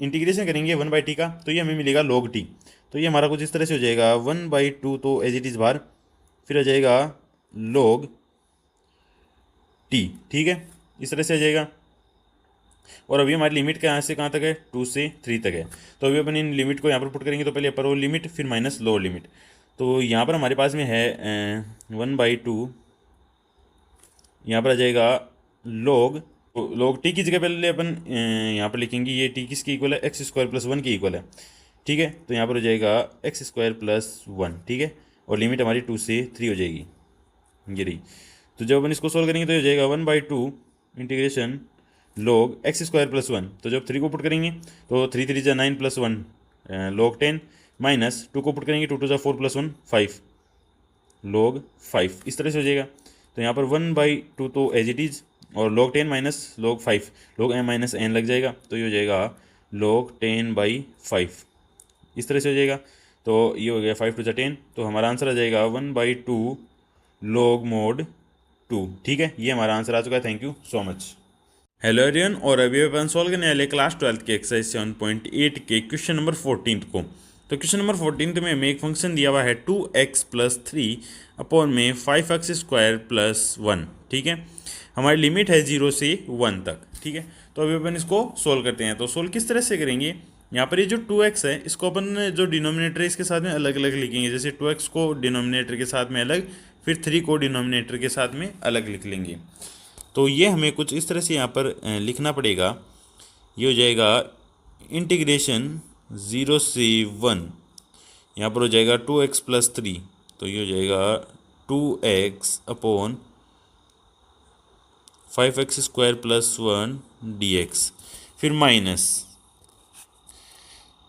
इंटीग्रेशन करेंगे 1/t का तो ये हमें मिलेगा log t। तो ये हमारा कुछ इस तरह से हो जाएगा 1/2 तो एज इट इज़ बाहर, फिर आ जाएगा log t, ठीक है, इस तरह से आ जाएगा। और अभी हमारी लिमिट कहाँ से कहाँ तक है, 2 से 3 तक है। तो अभी अपन इन लिमिट को यहाँ पर पुट करेंगे तो पहले अपर लिमिट फिर माइनस लोअर लिमिट। तो यहाँ पर हमारे पास में है 1/2, यहाँ पर आ जाएगा log t की जगह पहले अपन यहाँ पर लिखेंगे ये t किसकी इक्वल है, x² + 1 की इक्वल है, ठीक है। तो यहाँ पर हो जाएगा x² + 1, ठीक है, और लिमिट हमारी 2 से 3 हो जाएगी, ये रही। तो जब अपन इसको सोल्व करेंगे तो हो जाएगा 1/2 इंटीग्रेशन log x² + 1। तो जब 3 को पुट करेंगे तो 3 3 जा 9 + 1 log 10, माइनस 2 को पुट करेंगे 2 2 जा 4 + 1 5 log 5, इस तरह से हो जाएगा। तो यहाँ पर 1/2 तो एज इट इज़, और log 10 minus log 5 log m - n लग जाएगा, तो ये हो जाएगा log 10/5, इस तरह से हो जाएगा। तो ये हो गया 5 2 जा 10, तो हमारा आंसर आ जाएगा 1/2 log mod 2, ठीक है, ये हमारा आंसर आ चुका है। Thank you so much. Hello everyone, और अभी अपन सॉल्व करने वाले क्लास 12 के एक्सरसाइज 7.8 के क्वेश्चन नंबर 14 को। तो क्वेश्चन नंबर 14 में हमें एक फंक्शन दिया हुआ है 2x + 3 अपॉन में 5x² + 1, ठीक है। हमारी लिमिट है 0 से 1 तक, ठीक है। तो अभी अपन इसको सोल्व करते हैं। तो सोल्व किस तरह से करेंगे, यहाँ पर ये जो 2x है इसको अपन जो डिनोमिनेटर है इसके साथ में अलग अलग लिखेंगे, जैसे 2x को डिनोमिनेटर के साथ में अलग, फिर 3 को डिनोमिनेटर के साथ में अलग लिख लेंगे। तो ये हमें कुछ इस तरह से यहाँ पर लिखना पड़ेगा। ये हो जाएगा इंटीग्रेशन 0 से 1, यहाँ पर हो जाएगा 2x + 3, तो ये हो जाएगा 2x अपॉन 5x² + 1 dx, फिर माइनस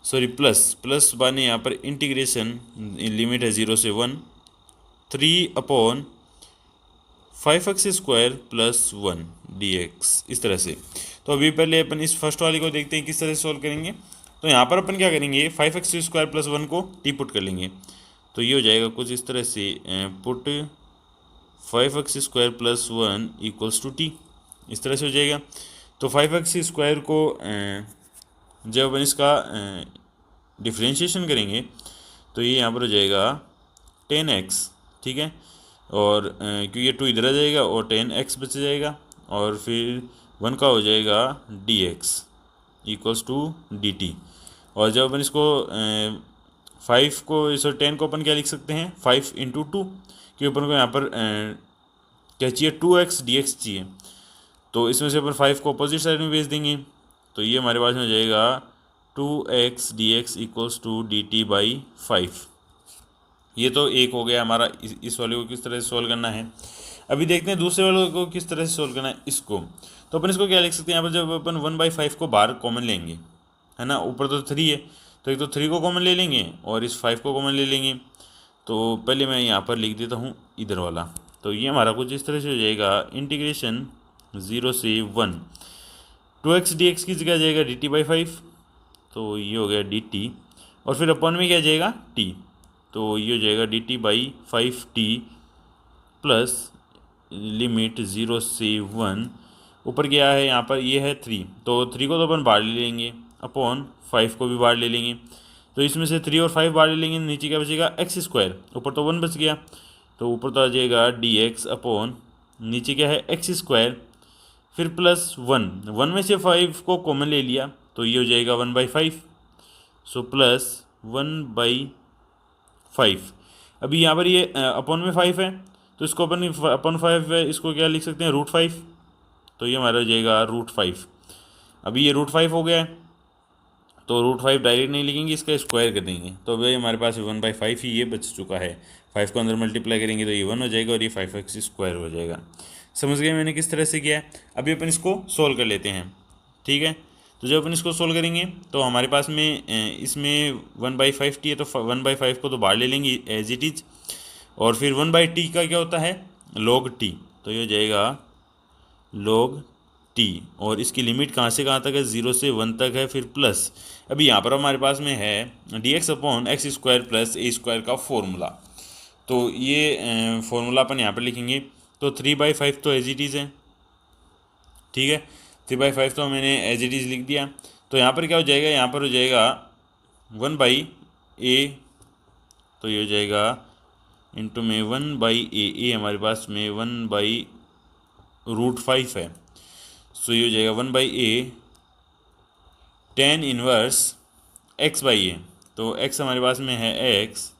सॉरी प्लस बाने यहाँ पर इंटीग्रेशन लिमिट है 0 से 1 3 अपॉन 5x² + 1 dx, इस तरह से। तो अभी पहले अपन इस फर्स्ट वाले को देखते हैं किस तरह से सोल्व करेंगे। तो यहाँ पर अपन क्या करेंगे, 5x² + 1 को टी पुट कर लेंगे, तो ये हो जाएगा कुछ इस तरह से, पुट 5x² + 1 = t, इस तरह से हो जाएगा। तो 5x² को जब अपन इसका डिफ्रेंशिएशन करेंगे तो ये यहाँ पर हो जाएगा 10x, ठीक है, और क्योंकि ये 2 इधर आ जाएगा और 10x बच जाएगा, और फिर 1 का हो जाएगा dx = dt। और जब अपन इसको 5 को इस 10 को अपन क्या लिख सकते हैं, 5 × 2, कि अपन को यहाँ पर क्या चाहिए, 2x dx चाहिए। तो इसमें से अपन 5 को अपोजिट साइड में भेज देंगे, तो ये हमारे पास में हो जाएगा 2x dx equals to dt/5। ये तो एक हो गया हमारा, इस वाले को किस तरह से सोल्व करना है। अभी देखते हैं दूसरे वाले को किस तरह से सोल्व करना है इसको। तो अपन इसको क्या लिख सकते हैं, यहाँ पर जब अपन 1/5 को बाहर कॉमन लेंगे, है ना, ऊपर तो 3 है, तो एक तो 3 को कॉमन ले लेंगे और इस 5 को कॉमन ले लेंगे। तो पहले मैं यहाँ पर लिख देता हूँ इधर वाला, तो ये हमारा कुछ इस तरह से हो जाएगा, इंटीग्रेशन 0 से 1, 2x dx की जगह जाएगा dt/5, तो ये हो गया dt, और फिर अपन में क्या जाएगा t, तो ये हो जाएगा dt/5t प्लस लिमिट 0 से 1, ऊपर क्या है यहाँ पर, ये है 3, तो 3 को तो अपन बाहर ले लेंगे, अपॉन 5 को भी बाहर ले लेंगे, तो इसमें से 3 और 5 बाहर ले लेंगे, नीचे क्या बचेगा x स्क्वायर, ऊपर तो 1 बच गया, तो ऊपर तो आ जाएगा dx अपॉन नीचे क्या है x स्क्वायर, फिर प्लस 1 में से 5 को कॉमन ले लिया, तो ये हो जाएगा 1/5, सो प्लस 1/5। अभी यहाँ पर ये अपॉन में 5 है, तो इसको अपन अपॉन 5 है, इसको क्या लिख सकते हैं, √5, तो ये हमारा हो जाएगा √5। अभी ये √5 हो गया है, तो √5 डायरेक्ट नहीं लिखेंगे, इसका स्क्वायर कर देंगे, तो भाई हमारे पास 1/5 ही ये बच चुका है। 5 को अंदर मल्टीप्लाई करेंगे तो ये 1 हो जाएगा और ये 5x स्क्वायर हो जाएगा। समझ गए मैंने किस तरह से किया है। अभी अपन इसको सोल्व कर लेते हैं, ठीक है। तो जब अपन इसको सोल्व करेंगे तो हमारे पास में इसमें 1/5t है, तो 1/5 को तो बाहर ले लेंगे एज इट इज, और फिर 1/t का क्या होता है, log t, तो ये हो जाएगा log t, और इसकी लिमिट कहाँ से कहाँ तक है, 0 से 1 तक है, फिर प्लस अभी यहाँ पर हमारे पास में है dx upon x square plus a square का फॉर्मूला, तो ये फॉर्मूला अपन यहाँ पर लिखेंगे। तो 3/5 तो एज इट इज़ है, ठीक है, 3/5 तो मैंने एज इट इज़ लिख दिया। तो यहाँ पर क्या हो जाएगा, यहाँ पर हो जाएगा 1/a, तो ये हो जाएगा इंटू में 1/a, हमारे पास में 1/√5 है, सो ये हो जाएगा 1/a tan इनवर्स x/a, तो x हमारे पास में है x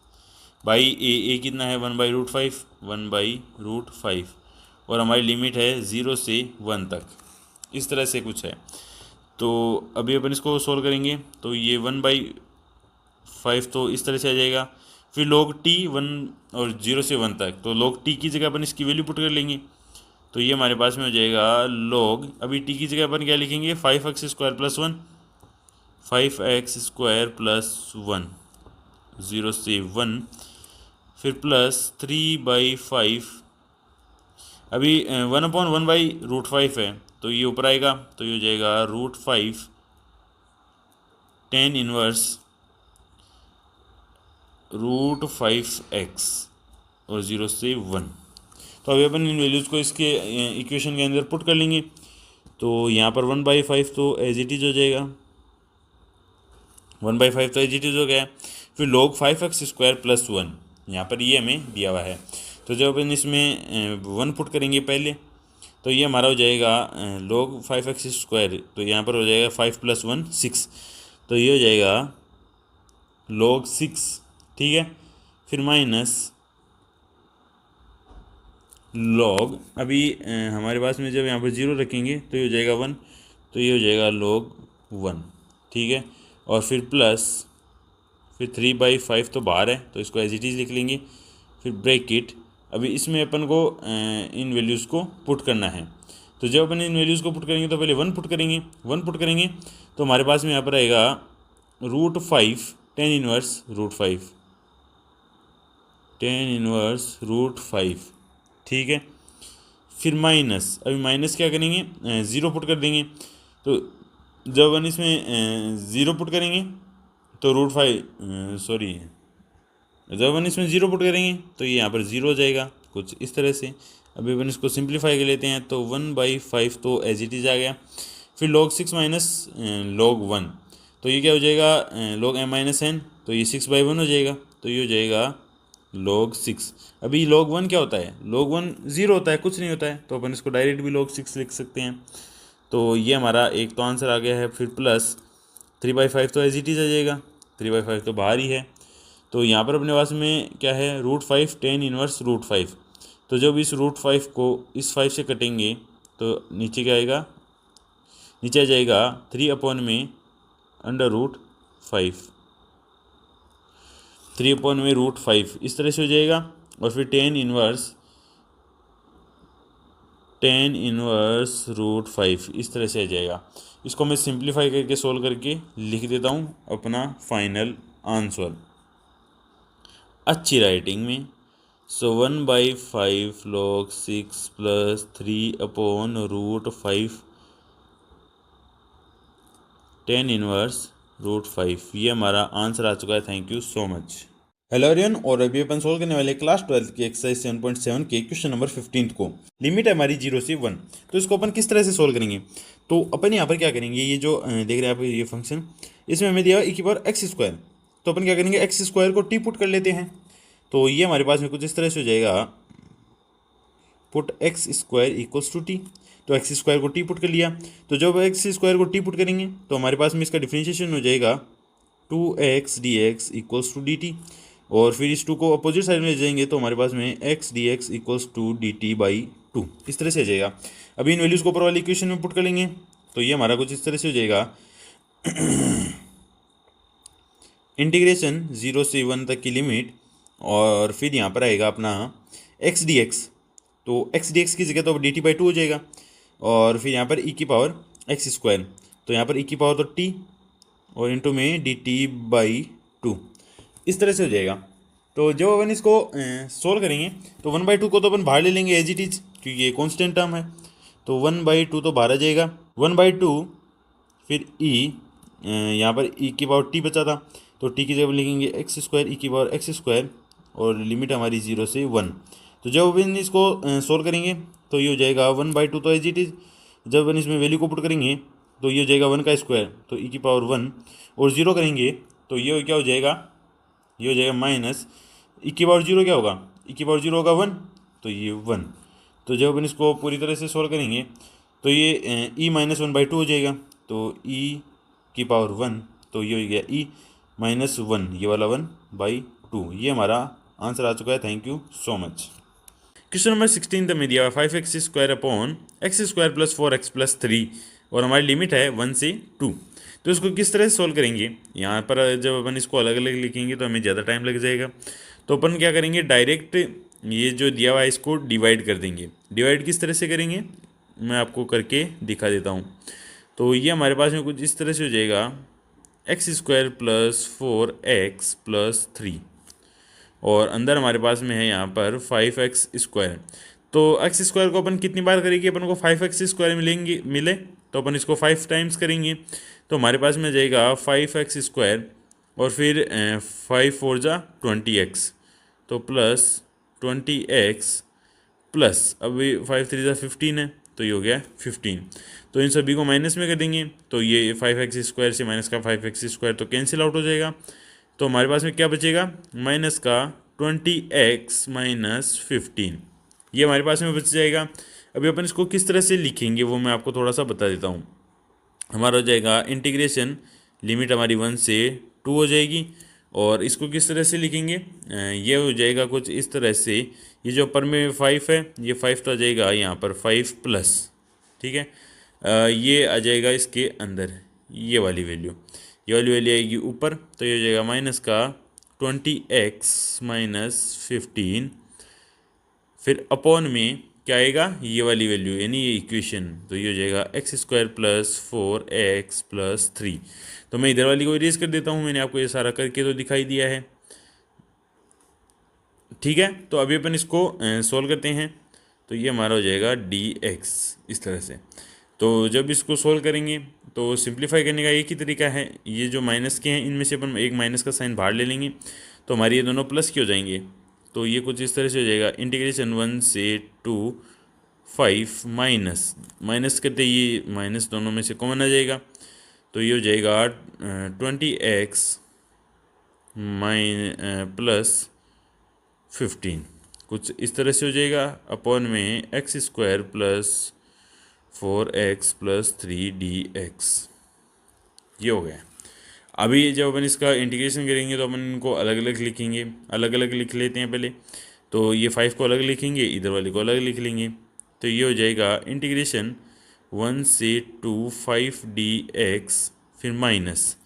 बाई a कितना है 1/√5, 1/√5, और हमारी लिमिट है 0 से 1 तक, इस तरह से कुछ है। तो अभी अपन इसको सोल्व करेंगे, तो ये 1/5 तो इस तरह से आ जाएगा, फिर log t 1 और 0 से 1 तक, तो log t की जगह अपन इसकी वैल्यू पुट कर लेंगे, तो ये हमारे पास में हो जाएगा log, अभी t की जगह अपन क्या लिखेंगे, 5x square plus 1, 5x square plus 1, 0 से 1, फिर प्लस 3/5, अभी 1/1/√5 है, तो ये ऊपर आएगा, तो ये हो जाएगा √5 tan इनवर्स √5x और 0 से 1। तो अभी अपन इन वैल्यूज़ को इसके इक्वेशन के अंदर पुट कर लेंगे, तो यहाँ पर 1/5 तो एज इट इज़ हो जाएगा, 1/5 तो एज इट इज़ हो गया, फिर log 5x स्क्वायर प्लस 1, यहाँ पर ये हमें दिया हुआ है, तो जब अपन इसमें 1 पुट करेंगे पहले, तो ये हमारा हो जाएगा log 5x स्क्वायर, तो यहाँ पर हो जाएगा 5 + 1 6, तो ये हो जाएगा log 6, ठीक है, फिर माइनस log, अभी हमारे पास में जब यहाँ पर 0 रखेंगे तो ये हो जाएगा 1, तो ये हो जाएगा log 1, ठीक है, और फिर प्लस, फिर 3/5 तो बाहर है, तो इसको एज इट इज़ लिख लेंगे, फिर ब्रैकेट, अभी इसमें अपन को इन वैल्यूज़ को पुट करना है, तो जब अपन इन वैल्यूज़ को पुट करेंगे तो पहले 1 पुट करेंगे, 1 पुट करेंगे तो हमारे पास में यहाँ पर आएगा √5 tan इनवर्स √5, tan इनवर्स √5, ठीक है, फिर माइनस, अभी माइनस क्या करेंगे, 0 पुट कर देंगे, तो जब अपन इसमें 0 पुट करेंगे तो √5 सॉरी, जब अपन इसमें 0 पुट करेंगे तो ये यहाँ पर 0 हो जाएगा, कुछ इस तरह से। अभी अपन इसको सिंप्लीफाई कर लेते हैं, तो 1/5 तो एज इट इज़ आ गया, फिर log 6 माइनस log 1, तो ये क्या हो जाएगा, log m-n, तो ये 6/1 हो जाएगा, तो ये हो जाएगा log 6। अभी log 1 क्या होता है, log 1 0 होता है, कुछ नहीं होता है, तो अपन इसको डायरेक्ट भी log 6 लिख सकते हैं, तो ये हमारा एक तो आंसर आ गया है, फिर प्लस 3/5 तो एज इट इज़ आ जाएगा, 3/5 तो बाहर ही है, तो यहाँ पर अपने पास में क्या है, √5 tan इनवर्स √5। तो जब इस √5 को इस 5 से कटेंगे तो नीचे क्या आएगा, नीचे आ जाएगा 3/√5, 3/√5 इस तरह से हो जाएगा। और फिर tan इनवर्स √5 इस तरह से आ जाएगा। इसको मैं सिंप्लीफाई करके सोल्व करके लिख देता हूँ अपना फाइनल आंसर अच्छी राइटिंग में। सो 1/5 log 6 + 3/√5 tan इनवर्स √5, ये हमारा आंसर आ चुका है। Thank you so much. Hello everyone, और अभी अपन सोल्व करने वाले क्लास 12 की एक्सरसाइज 7.7 के क्वेश्चन नंबर 15 को। लिमिट है हमारी 0 से 1। तो इसको अपन किस तरह से सोल्व करेंगे, तो अपन यहाँ पर क्या करेंगे, ये जो देख रहे हैं आप ये फंक्शन, इसमें हमें दिया e⁻x²। तो अपन क्या करेंगे, x² को टी पुट कर लेते हैं। तो ये हमारे पास में कुछ इस तरह से हो जाएगा, पुट x² = t। तो x² को टी पुट कर लिया। तो जब x² को टी पुट करेंगे तो हमारे पास में इसका डिफ्रेंशिएशन हो जाएगा 2x dx = dt। और फिर इस 2 को अपोजिट साइड में ले जाएंगे तो हमारे पास में x dx = dt/2 इस तरह से आ जाएगा। अभी इन वैल्यूज़ को ऊपर वाली इक्वेशन में पुट कर लेंगे तो ये हमारा कुछ इस तरह से हो जाएगा। इंटीग्रेशन 0 से 1 तक की लिमिट, और फिर यहाँ पर आएगा अपना x dx। तो x dx की जगह तो अब dt/2 हो जाएगा। और फिर यहाँ पर e⁻x²। तो यहाँ पर e⁻ तो t और इंटू में dt/2 इस तरह से हो जाएगा। तो जब अपन इसको सोल्व करेंगे तो 1/2 को तो अपन बाहर ले लेंगे एज इट इज, क्योंकि ये कॉन्स्टेंट टर्म है। तो 1/2 तो बाहर आ जाएगा। 1/2 फिर यहाँ पर e⁻t बचा था, तो t की जगह लिखेंगे x² e⁻x², और लिमिट हमारी 0 से 1। तो जब अपन इसको सोल्व करेंगे तो ये हो जाएगा 1/2 तो एज इट इज। जब अपन इसमें वैल्यू को पुट करेंगे तो ये हो जाएगा 1 का स्क्वायर, तो e⁻1, और 0 करेंगे तो ये क्या हो जाएगा, ये हो जाएगा माइनस e⁻0 क्या होगा, e⁻0 होगा 1, तो ये 1। तो जब अपन इसको पूरी तरह से सोल्व करेंगे तो ये e−1/2 हो जाएगा। तो e⁻1, तो ये हो गया e−1, ये वाला 1/2। ये हमारा आंसर आ चुका है। Thank you so much. Question number 16 में दिया हुआ 5x² + 4x + 3, और हमारी लिमिट है 1 से 2। तो इसको किस तरह से सोल्व करेंगे, यहाँ पर जब अपन इसको अलग अलग लिखेंगे तो हमें ज़्यादा टाइम लग जाएगा। तो अपन क्या करेंगे, डायरेक्ट ये जो दिया हुआ है इसको डिवाइड कर देंगे। डिवाइड किस तरह से करेंगे मैं आपको करके दिखा देता हूँ। तो ये हमारे पास में कुछ इस तरह से हो जाएगा, x² + 4x + 3, और अंदर हमारे पास में है यहाँ पर 5x²। तो x² को अपन कितनी बार करेंगे, अपन को 5x² मिले तो अपन इसको 5 टाइम्स करेंगे। तो हमारे पास में जाएगा 5x², और फिर 5 4 जा 20x, तो प्लस 20x प्लस अभी 5 3 जा 15 है, तो ये हो गया 15। तो इन सभी को माइनस में कर देंगे तो ये 5x² से माइनस का 5x² तो कैंसिल आउट हो जाएगा। तो हमारे पास में क्या बचेगा, माइनस का 20x - 15, ये हमारे पास में बच जाएगा। अभी अपन इसको किस तरह से लिखेंगे वो मैं आपको थोड़ा सा बता देता हूँ। हमारा हो जाएगा इंटीग्रेशन, लिमिट हमारी 1 से 2 हो जाएगी, और इसको किस तरह से लिखेंगे, ये हो जाएगा कुछ इस तरह से। ये जो ऊपर में 5 है, ये 5 तो आ जाएगा यहाँ पर 5+, ठीक है। ये आ जाएगा इसके अंदर ये वाली वैल्यू, ये वाली वैल्यू आएगी ऊपर, तो ये हो जाएगा माइनस का 20x - 15, फिर अपॉन में क्या आएगा, ये वाली वैल्यू यानी ये इक्वेशन, तो ये हो जाएगा x² + 4x + 3। तो मैं इधर वाली को इरेज कर देता हूँ, मैंने आपको ये सारा करके तो दिखाई दिया है, ठीक है। तो अभी अपन इसको सोल्व करते हैं। तो ये हमारा हो जाएगा dx इस तरह से। तो जब इसको सोल्व करेंगे तो सिंप्लीफाई करने का एक ही तरीका है, ये जो माइनस के हैं इनमें से अपन एक माइनस का साइन बाहर ले लेंगे तो हमारी ये दोनों प्लस के हो जाएंगे। तो ये कुछ इस तरह से हो जाएगा, इंटीग्रेशन 1 से 2 5 माइनस करते ये माइनस दोनों में से कॉमन आ जाएगा, तो ये हो जाएगा 20x + 15 कुछ इस तरह से हो जाएगा, अपॉन में x² + 4x + 3 dx, ये हो गया। अभी जब अपन इसका इंटीग्रेशन करेंगे तो अपन इनको अलग अलग लिखेंगे, अलग अलग लिख लेते हैं पहले। तो ये 5 को अलग लिखेंगे, इधर वाले को अलग लिख लेंगे। तो ये हो जाएगा इंटीग्रेशन 1 से 2 5 dx, फिर माइनस,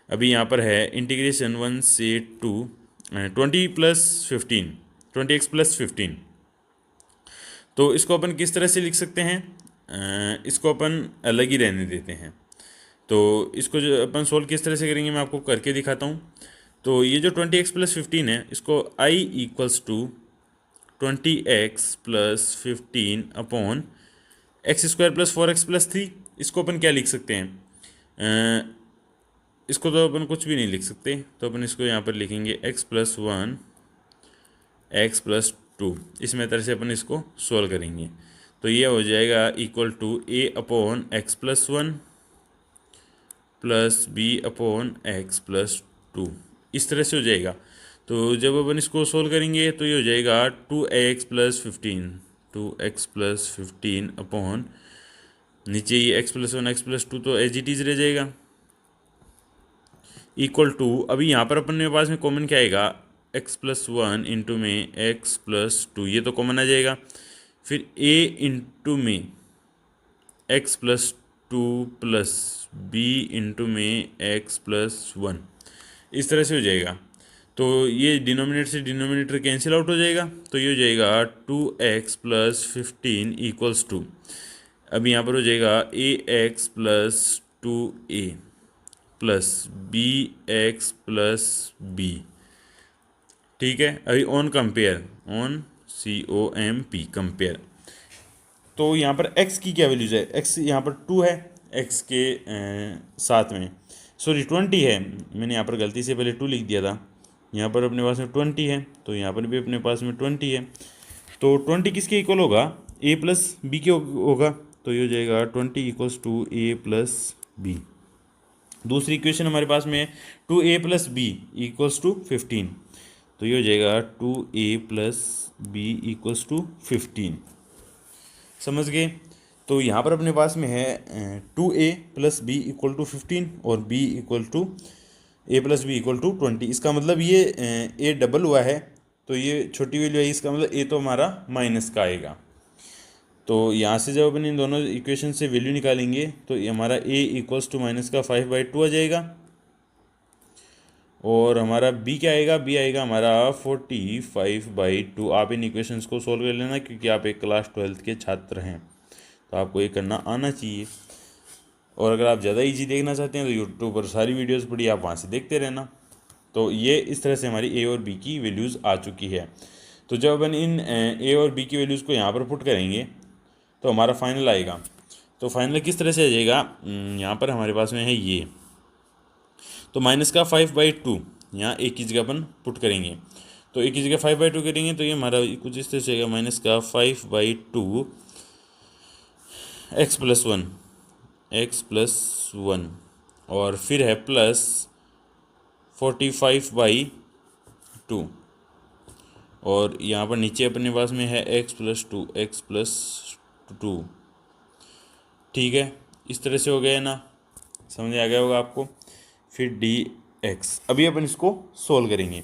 अभी यहाँ पर है इंटीग्रेशन 1 से 2 20 + 15 20x + 15। तो इसको अपन किस तरह से लिख सकते हैं, इसको अपन अलग ही रहने देते हैं। तो इसको जो अपन सोल्व किस तरह से करेंगे मैं आपको करके दिखाता हूँ। तो ये जो 20x + 15 है, इसको I = 20x + 15 upon x² + 4x + 3। इसको अपन क्या लिख सकते हैं, इसको तो अपन कुछ भी नहीं लिख सकते, तो अपन इसको यहाँ पर लिखेंगे x + 1 x + 2। इस मेथड से अपन इसको सोल्व करेंगे। तो ये हो जाएगा equal to a/x + 1 plus b/x + 2, इस तरह से हो जाएगा। तो जब अपन इसको सोल्व करेंगे तो ये हो जाएगा 2x + 15 2x + 15 अपॉन नीचे ये x + 1 x + 2 तो एज इट इज रह जाएगा, इक्वल टू, अभी यहाँ पर अपन मेरे पास में कॉमन क्या आएगा, x + 1 इंटू में x + 2, ये तो कॉमन आ जाएगा। फिर a इंटू में x + 2 प्लस b इंटू में x + 1, इस तरह से हो जाएगा। तो ये डिनोमिनेटर से डिनोमिनेटर कैंसिल आउट हो जाएगा। तो ये हो जाएगा 2x + 15 = 2। अब यहाँ पर हो जाएगा ax + 2a plus bx + b, ठीक है। अभी on compare, on COMP compare, तो यहाँ पर x की क्या वैल्यूज है, x यहाँ पर 2 है, x के साथ में सॉरी 20 है, मैंने यहाँ पर गलती से पहले 2 लिख दिया था, यहाँ पर अपने पास में 20 है, तो यहाँ पर भी अपने पास में 20 है। तो 20 किसके इक्वल होगा, a + b के होगा। तो ये हो जाएगा 20 = a + b। दूसरी इक्वेशन हमारे पास में है 2a + b = 15। तो ये हो जाएगा 2a + b = 15, समझ गए। तो यहाँ पर अपने पास में है 2a + b = 15 और b = a + b = 20। इसका मतलब ये a डबल हुआ है, तो ये छोटी वैल्यू है, इसका मतलब a तो हमारा माइनस का आएगा। तो यहाँ से जब अपन इन दोनों इक्वेशन से वैल्यू निकालेंगे तो ये हमारा a = -5/2 आ जाएगा, और हमारा b क्या आएगा, b आएगा हमारा 45/2। आप इन इक्वेशंस को सोल्व कर लेना, क्योंकि आप एक क्लास 12th के छात्र हैं, तो आपको ये करना आना चाहिए। और अगर आप ज़्यादा इजी देखना चाहते हैं तो यूट्यूब पर सारी वीडियोस पड़ी, आप वहाँ से देखते रहना। तो ये इस तरह से हमारी a और b की वैल्यूज़ आ चुकी है। तो जब अपन इन a और b की वैल्यूज़ को यहाँ पर पुट करेंगे तो हमारा फाइनल आएगा। तो फाइनल किस तरह से आ जाएगा, यहाँ पर हमारे पास में है ये, तो -5/2 यहाँ एक की जगह अपन पुट करेंगे, तो एक की जगह 5/2 करेंगे तो ये हमारा कुछ इस तरह से आएगा -5/2 x + 1 और फिर है प्लस 45/2, और यहाँ पर नीचे अपने पास में है x + 2, ठीक है। इस तरह से हो गया ना, समझ आ गया होगा आपको। फिर dx, अभी अपन इसको सोल्व करेंगे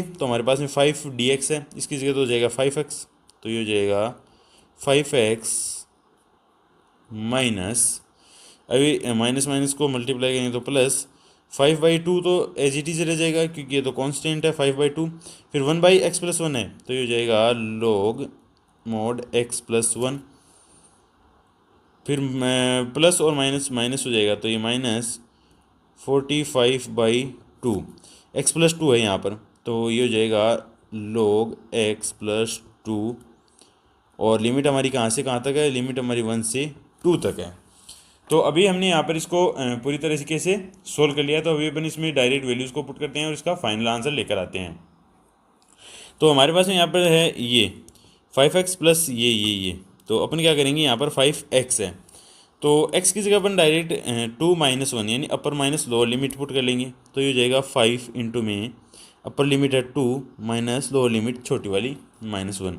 तो हमारे पास में 5dx है, इसकी जगह तो हो जाएगा 5x, तो ये हो जाएगा 5x माइनस, अभी माइनस माइनस को मल्टीप्लाई करेंगे तो प्लस 5/2, तो एज इट इज रह जाएगा क्योंकि ये तो कांस्टेंट है 5/2। फिर 1/x + 1 है, तो ये हो जाएगा log mod x + 1, फिर प्लस और माइनस माइनस हो जाएगा, तो ये -45/2, x + 2 है यहाँ पर, तो ये हो जाएगा log x + 2, और लिमिट हमारी कहाँ से कहाँ तक है, लिमिट हमारी 1 से 2 तक है। तो अभी हमने यहाँ पर इसको पूरी तरीके से सोल्व कर लिया, तो अभी अपन इसमें डायरेक्ट वैल्यूज़ को पुट करते हैं और इसका फाइनल आंसर लेकर आते हैं। तो हमारे पास में यहाँ पर है ये 5x प्लस ये, तो अपन क्या करेंगे, यहाँ पर 5x है, तो x की जगह अपन डायरेक्ट 2 - 1 यानी अपर माइनस लोअर लिमिट पुट कर लेंगे। तो ये हो जाएगा 5 इंटू में अपर लिमिट है 2 माइनस लोअर लिमिट छोटी वाली -1,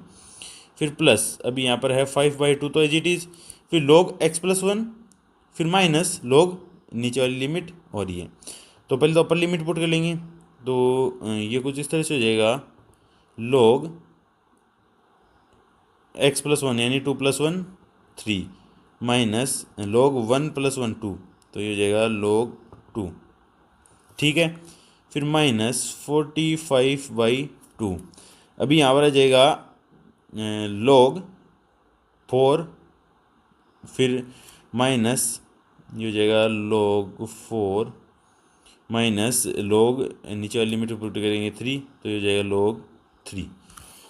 फिर प्लस, अभी यहाँ पर है 5/2 तो एज इट इज़, फिर log x + 1, फिर माइनस log नीचे वाली लिमिट और ये, तो पहले तो अपर लिमिट पुट कर लेंगे, तो ये कुछ इस तरह से हो जाएगा, log x+1 यानी 2+1 3 माइनस log 1+1 2, तो ये हो जाएगा log 2, ठीक है। फिर माइनस 45/2, अभी यहाँ पर आ जाएगा log 4, फिर माइनस ये हो जाएगा log 4 माइनस log, नीचे वाली लिमिट पुट करेंगे 3, तो ये हो जाएगा log 3।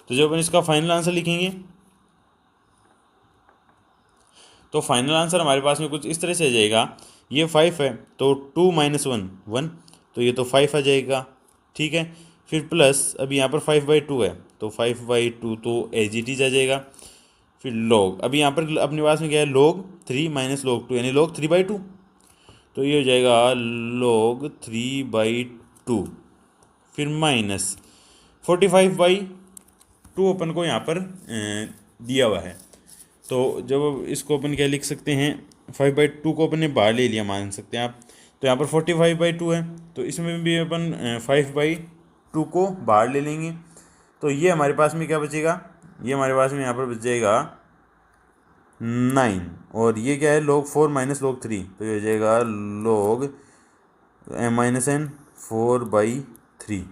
तो जब अपन इसका फाइनल आंसर लिखेंगे तो फाइनल आंसर हमारे पास में कुछ इस तरह से आ जाएगा, ये 5 है तो 2 - 1 1, तो ये तो 5 आ जाएगा, ठीक है। फिर प्लस अभी यहाँ पर 5/2 है तो 5/2 तो एज इट इज आ जाएगा। फिर log, अभी यहाँ पर अपने पास में क्या है, log 3 माइनस log 2 यानी log 3/2, तो ये हो जाएगा log 3/2। फिर माइनस 45/2 अपन को यहाँ पर दिया हुआ है, तो जब इसको अपन क्या लिख सकते हैं, 5/2 को अपन ने बाहर ले लिया मान सकते हैं आप, तो यहाँ पर 45/2 है, तो इसमें भी अपन 5/2 को बाहर ले लेंगे, तो ये हमारे पास में क्या बचेगा, ये हमारे पास में यहाँ पर बच जाएगा 9, और ये क्या है log 4 माइनस log 3, तो ये हो जाएगा log -n 4/3,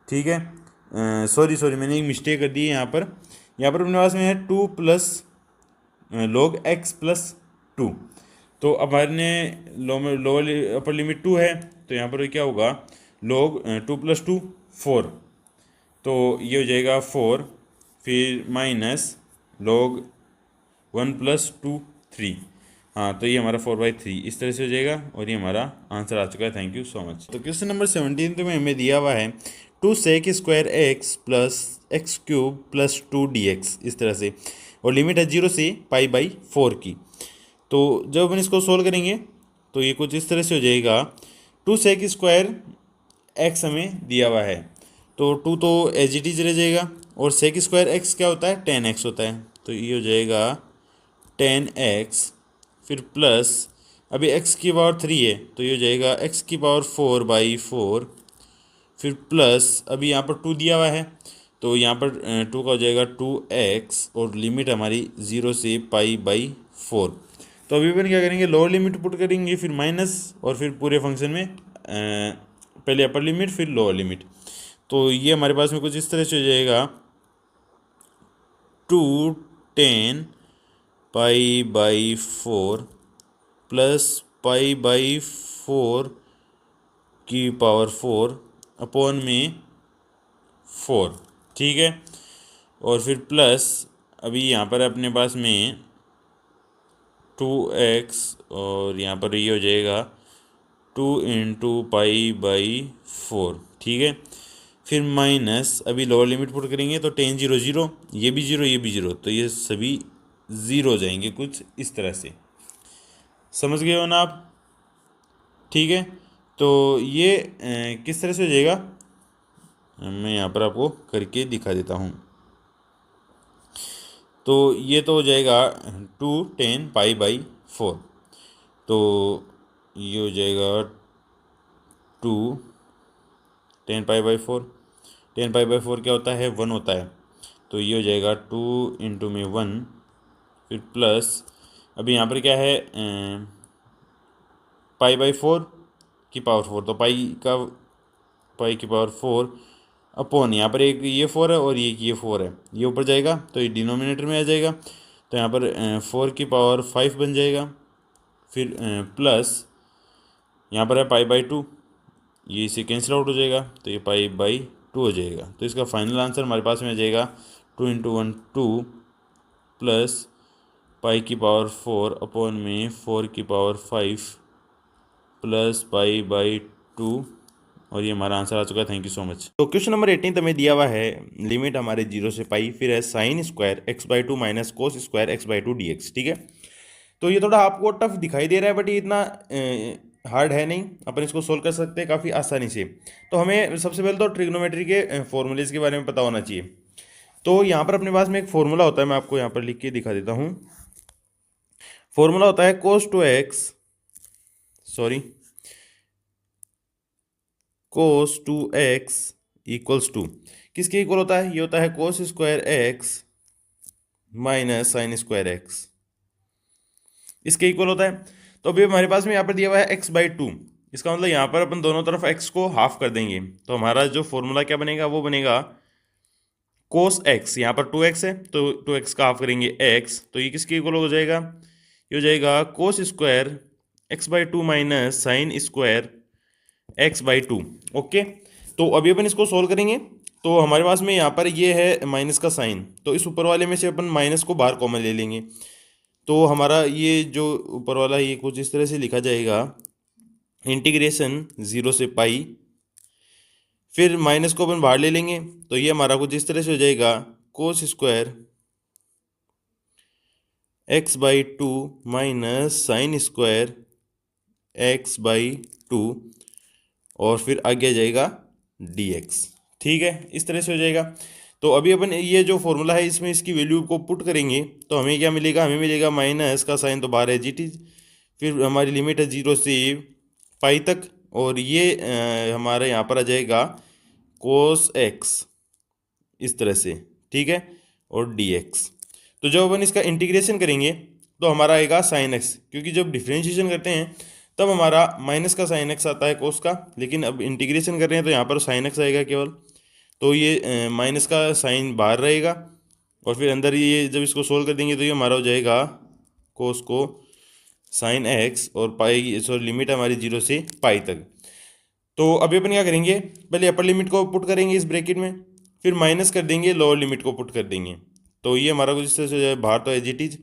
ठीक है। सॉरी मैंने एक मिस्टेक कर दी है यहाँ पर अपने पास में है 2 प्लस log x+2, तो अब हमारे ने लोअर अपर लिमिट 2 है, तो यहाँ पर क्या होगा log 2 + 2 4, तो ये हो जाएगा 4, फिर माइनस log 1 + 2 3, हाँ तो ये हमारा 4/3 इस तरह से हो जाएगा, और ये हमारा आंसर आ चुका है। Thank you so much. तो क्वेश्चन नंबर 17 में हमें दिया हुआ है 2 sec² x + x³ + 2 dx, इस तरह से, और लिमिट है 0 से π/4 की। तो जब अपन इसको सोल्व करेंगे तो ये कुछ इस तरह से हो जाएगा, 2 sec² x हमें दिया हुआ है, तो 2 तो एज इट इज रह जाएगा, और sec² x क्या होता है, 10x होता है, तो ये हो जाएगा 10x, फिर प्लस अभी x³ 3 है, तो ये हो जाएगा x³ 4/4, फिर प्लस अभी यहाँ पर 2 दिया हुआ है, तो यहाँ पर 2 का हो जाएगा 2x, और लिमिट हमारी 0 से π/4। तो अभी अपन क्या करेंगे, लोअर लिमिट पुट करेंगे, फिर माइनस, और फिर पूरे फंक्शन में पहले अपर लिमिट फिर लोअर लिमिट, तो ये हमारे पास में कुछ इस तरह से हो जाएगा 2 10 π/4 प्लस π/4 की पावर 4 अपॉन में 4, ठीक है। और फिर प्लस अभी यहाँ पर अपने पास में 2x, और यहाँ पर ये हो जाएगा 2 × π/4, ठीक है। फिर माइनस अभी लोअर लिमिट पुट करेंगे तो 10 0 0, ये भी 0 ये भी 0, तो ये सभी 0 हो जाएंगे कुछ इस तरह से, समझ गए हो ना आप, ठीक है। तो ये किस तरह से हो जाएगा, मैं यहाँ पर आपको करके दिखा देता हूँ। तो ये तो हो जाएगा 2 10 π/4, तो ये हो जाएगा 2 10 π/4, 10 π/4 क्या होता है, 1 होता है, तो ये हो जाएगा 2 × 1, फिर प्लस अभी यहाँ पर क्या है π/4 की पावर 4, तो पाई की पावर 4 अपॉन, यहाँ पर एक ये 4 है और ये 4 है, ये ऊपर जाएगा तो ये डिनोमिनेटर में आ जाएगा, तो यहाँ पर 4 की पावर 5 बन जाएगा, फिर प्लस यहाँ पर है π/2, ये इसे कैंसिल आउट हो जाएगा, तो ये π/2 हो जाएगा। तो इसका फाइनल आंसर हमारे पास में आ जाएगा 2 × 1 2 प्लस पाई की पावर 4 अपॉन में 4 की पावर 5 प्लस π/2, और ये हमारा आंसर आ चुका है। Thank you so much. तो क्वेश्चन नंबर 18 हमें दिया हुआ है, लिमिट हमारे 0 से पाई, फिर है sin² x/2 minus cos² x/2 dx, ठीक है। तो ये थोड़ा आपको टफ दिखाई दे रहा है, बट ये इतना हार्ड है नहीं, अपन इसको सोल्व कर सकते हैं काफ़ी आसानी से। तो हमें सबसे पहले तो ट्रिग्नोमेट्री के फॉर्मूलेज के बारे में पता होना चाहिए। तो यहाँ पर अपने पास में एक फॉर्मूला होता है, मैं आपको यहाँ पर लिख के दिखा देता हूँ। फॉर्मूला होता है cos 2x, sorry cos 2x equals to, किसके इक्वल होता है? ये होता है cos square x minus sine square x, इसके इक्वल होता है। तो अभी हमारे पास में यहाँ पर दिया हुआ है x/2, इसका मतलब यहाँ पर अपन दोनों तरफ x को हाफ कर देंगे, तो हमारा जो फॉर्मूला क्या बनेगा, वो बनेगा कोस x, यहाँ पर 2x है तो 2x का हाफ करेंगे x, तो ये किसके इक्वल हो जाएगा? ये हो जाएगा cos square x/2 minus sine square x/2। Okay, तो अभी अपन इसको सोल्व करेंगे, तो हमारे पास में यहाँ पर ये है माइनस का साइन, तो इस ऊपर वाले में से अपन माइनस को बाहर कॉमन ले लेंगे, तो हमारा ये जो ऊपर वाला ये कुछ इस तरह से लिखा जाएगा, इंटीग्रेशन 0 से पाई, फिर माइनस को अपन बाहर ले लेंगे, तो ये हमारा कुछ इस तरह से हो जाएगा cos square x/2 minus sine square x/2, और फिर आगे आ जाएगा dx। ठीक है, इस तरह से हो जाएगा। तो अभी अपन ये जो फॉर्मूला है इसमें इसकी वैल्यू को पुट करेंगे, तो हमें क्या मिलेगा? हमें मिलेगा माइनस का साइन तो बाहर है जी, फिर हमारी लिमिट है 0 से पाई तक, और ये हमारे यहाँ पर आ जाएगा कोस x इस तरह से, ठीक है, और dx। तो जब अपन इसका इंटीग्रेशन करेंगे तो हमारा आएगा साइन x, क्योंकि जब डिफ्रेंशिएशन करते हैं तब हमारा माइनस का साइन x आता है कोस का, लेकिन अब इंटीग्रेशन कर रहे हैं तो यहाँ पर साइन x आएगा केवल, तो ये माइनस का साइन बाहर रहेगा, और फिर अंदर ये जब इसको सोल्व कर देंगे तो ये हमारा हो जाएगा कोस को साइन x, और पाई सॉरी लिमिट हमारी 0 से पाई तक। तो अभी अपन क्या करेंगे, पहले अपर लिमिट को पुट करेंगे इस ब्रैकेट में, फिर माइनस कर देंगे, लोअर लिमिट को पुट कर देंगे, तो ये हमारा कुछ इस तरह से हो जाए, बाहर तो एज इट इज,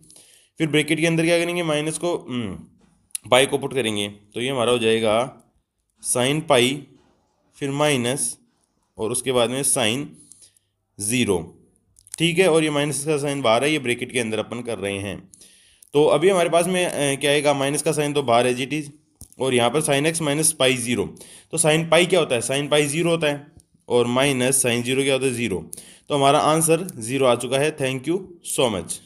फिर ब्रैकेट के अंदर क्या करेंगे, माइनस को पाई को पुट करेंगे, तो ये हमारा हो जाएगा साइन पाई, फिर माइनस, और उसके बाद में साइन 0। ठीक है, और ये माइनस का साइन बाहर है, ये ब्रैकेट के अंदर अपन कर रहे हैं। तो अभी हमारे पास में क्या आएगा, माइनस का साइन तो बाहर है जी इज, और यहाँ पर साइन x माइनस पाई 0, तो साइन पाई क्या होता है? साइन पाई 0 होता है, और माइनस साइन 0 क्या होता है? 0। तो हमारा आंसर 0 आ चुका है। Thank you so much.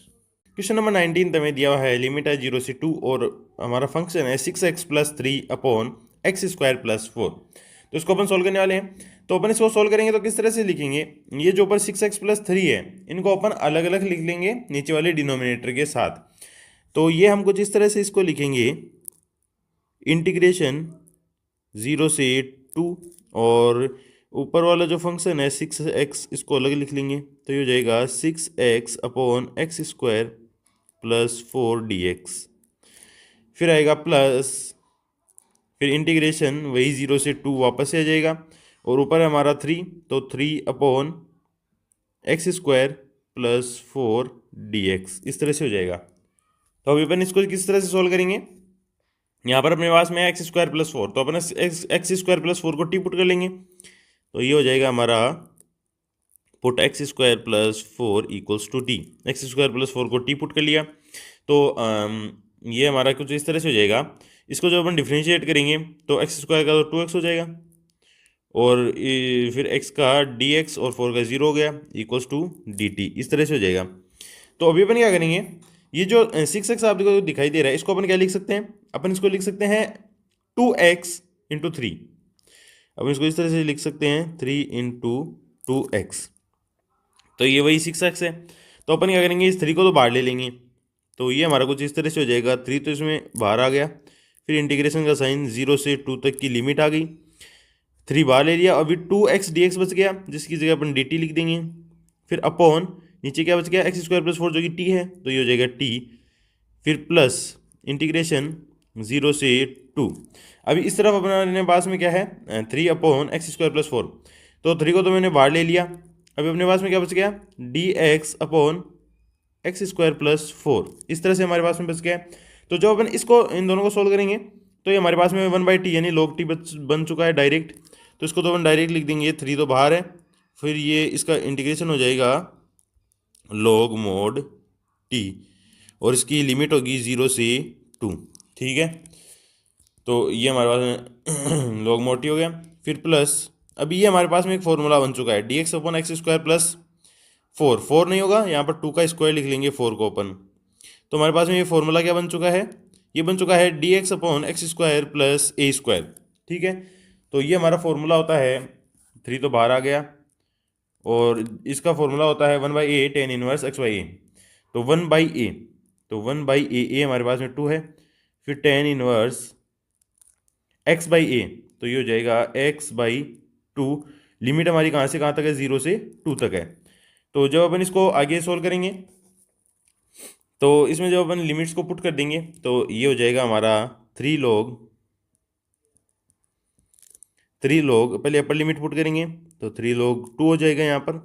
Question number 19 हमें दिया हुआ है, लिमिट है 0 से 2, और हमारा फंक्शन है 6x + 3 अपॉन x² + 4। तो इसको अपन सोल्व करने वाले हैं, तो अपन इसको सोल्व करेंगे तो किस तरह से लिखेंगे, ये जो ऊपर 6x + 3 है इनको अपन अलग अलग लिख लेंगे नीचे वाले डिनोमिनेटर के साथ। तो ये हम कुछ इस तरह से इसको लिखेंगे, इंटीग्रेशन 0 से 2, और ऊपर वाला जो फंक्शन है 6x इसको अलग लिख लेंगे, तो ये हो जाएगा 6x अपॉन x² + 4 dx, फिर आएगा प्लस, फिर इंटीग्रेशन वही 0 से 2 वापस से आ जाएगा, और ऊपर है हमारा 3, तो 3 अपॉन x² + 4 dx, इस तरह से हो जाएगा। तो अभी अपन इसको किस तरह से सोल्व करेंगे, यहाँ पर अपने पास में है x² + 4, तो अपन x² + 4 को टी पुट कर लेंगे, तो ये हो जाएगा हमारा put x² + 4 equals to T, x² + 4 को टी पुट कर लिया, तो ये हमारा कुछ इस तरह से हो जाएगा। इसको जब अपन डिफ्रेंशिएट करेंगे तो x² का तो 2x हो जाएगा, और फिर x का dx और 4 का 0 हो गया इक्वल्स टू dt, इस तरह से हो जाएगा। तो अभी अपन क्या करेंगे, ये जो 6x आपको दिखाई दे रहा है इसको अपन क्या लिख सकते हैं, अपन इसको लिख सकते हैं 2x × 3, अब इसको इस तरह से लिख सकते हैं 3 × 2x, तो ये वही 6x है। तो अपन क्या करेंगे, इस 3 को तो बाहर ले लेंगे, तो ये हमारा कुछ इस तरह से हो जाएगा, 3 तो इसमें बाहर आ गया, फिर इंटीग्रेशन का साइन 0 से 2 तक की लिमिट आ गई, 3 बाहर ले लिया, अभी 2x dx बच गया, जिसकी जगह अपन dt लिख देंगे, फिर अपॉन नीचे क्या बच गया, x² + 4 जो कि t है, तो ये हो जाएगा t, फिर प्लस इंटीग्रेशन 0 से 2। अभी इस तरफ अपने पास में क्या है, 3 अपॉन x² + 4, तो 3 को तो मैंने बाहर ले लिया, अभी अपने पास में क्या बच गया, dx अपॉन x² + 4, इस तरह से हमारे पास में बच गया। तो जब अपन इसको इन दोनों को सोल्व करेंगे तो ये हमारे पास में 1/t यानी log t बन चुका है डायरेक्ट, तो इसको तो अपन डायरेक्ट लिख देंगे, 3 तो बाहर है, फिर ये इसका इंटीग्रेशन हो जाएगा log mod t, और इसकी लिमिट होगी 0 से 2। ठीक है, तो ये हमारे पास में log mod t हो गया, फिर प्लस अभी ये हमारे पास में एक फॉर्मूला बन चुका है, dx अपॉन x² + 4, 4 नहीं होगा, यहाँ पर 2 का स्क्वायर लिख लेंगे 4 को अपन, तो हमारे पास में ये फॉर्मूला क्या बन चुका है, ये बन चुका है dx अपॉन x² + a²। ठीक है, तो ये हमारा फॉर्मूला होता है, 3 तो बाहर आ गया, और इसका फॉर्मूला होता है 1/a tan inverse x by a. तो 1/a, तो 1/a हमारे पास में 2 है, फिर tan inverse x by a, तो ये हो जाएगा x/2। लिमिट हमारी कहाँ से कहाँ तक है, 0 से 2 तक है। तो जब अपन इसको आगे सोल्व करेंगे तो इसमें जब अपन लिमिट्स को पुट कर देंगे तो ये हो जाएगा हमारा 3 log पहले अपर लिमिट पुट करेंगे तो 3 log 2 हो जाएगा यहाँ पर।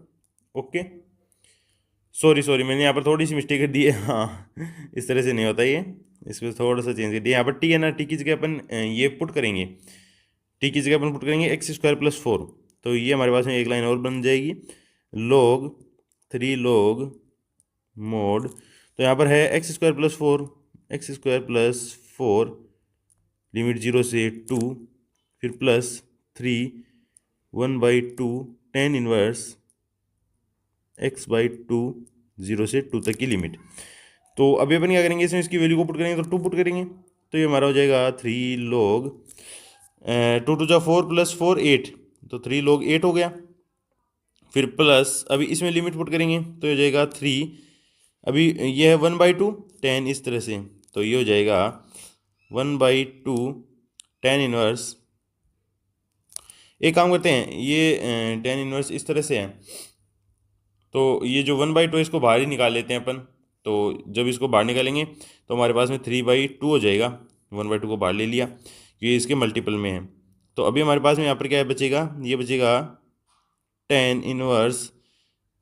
ओके, सॉरी मैंने यहाँ पर थोड़ी सी मिस्टेक कर दी है। हाँ, इस तरह से नहीं होता ये, इसको थोड़ा सा चेंज कर दिया। यहाँ पर टी है ना, टी की जगह अपन ये पुट करेंगे, टी की जगह अपन पुट करेंगे x² + 4। तो ये हमारे पास में एक लाइन और बन जाएगी, log 3 log mod। तो यहाँ पर है x² + 4 लिमिट 0 से 2, फिर +3 1/2 tan इनवर्स x/2 0 से 2 तक की लिमिट। तो अभी अपन क्या करेंगे, इसमें इसकी वैल्यू को पुट करेंगे तो 2 पुट करेंगे, तो ये हमारा हो जाएगा 3 log 2 × 4 + 4 8, तो 3 log 8 हो गया। फिर प्लस अभी इसमें लिमिट पुट करेंगे तो ये हो जाएगा 3, अभी ये है 1/2 tan इस तरह से, तो ये हो जाएगा 1/2 tan इनवर्स। एक काम करते हैं, ये tan इनवर्स इस तरह से है, तो ये जो 1/2 है इसको बाहर ही निकाल लेते हैं अपन। तो जब इसको बाहर निकालेंगे तो हमारे पास में 3/2 हो जाएगा, 1/2 को बाहर ले लिया क्योंकि इसके मल्टीपल में है। तो अभी हमारे पास में यहाँ पर क्या बचेगा, ये बचेगा tan इनवर्स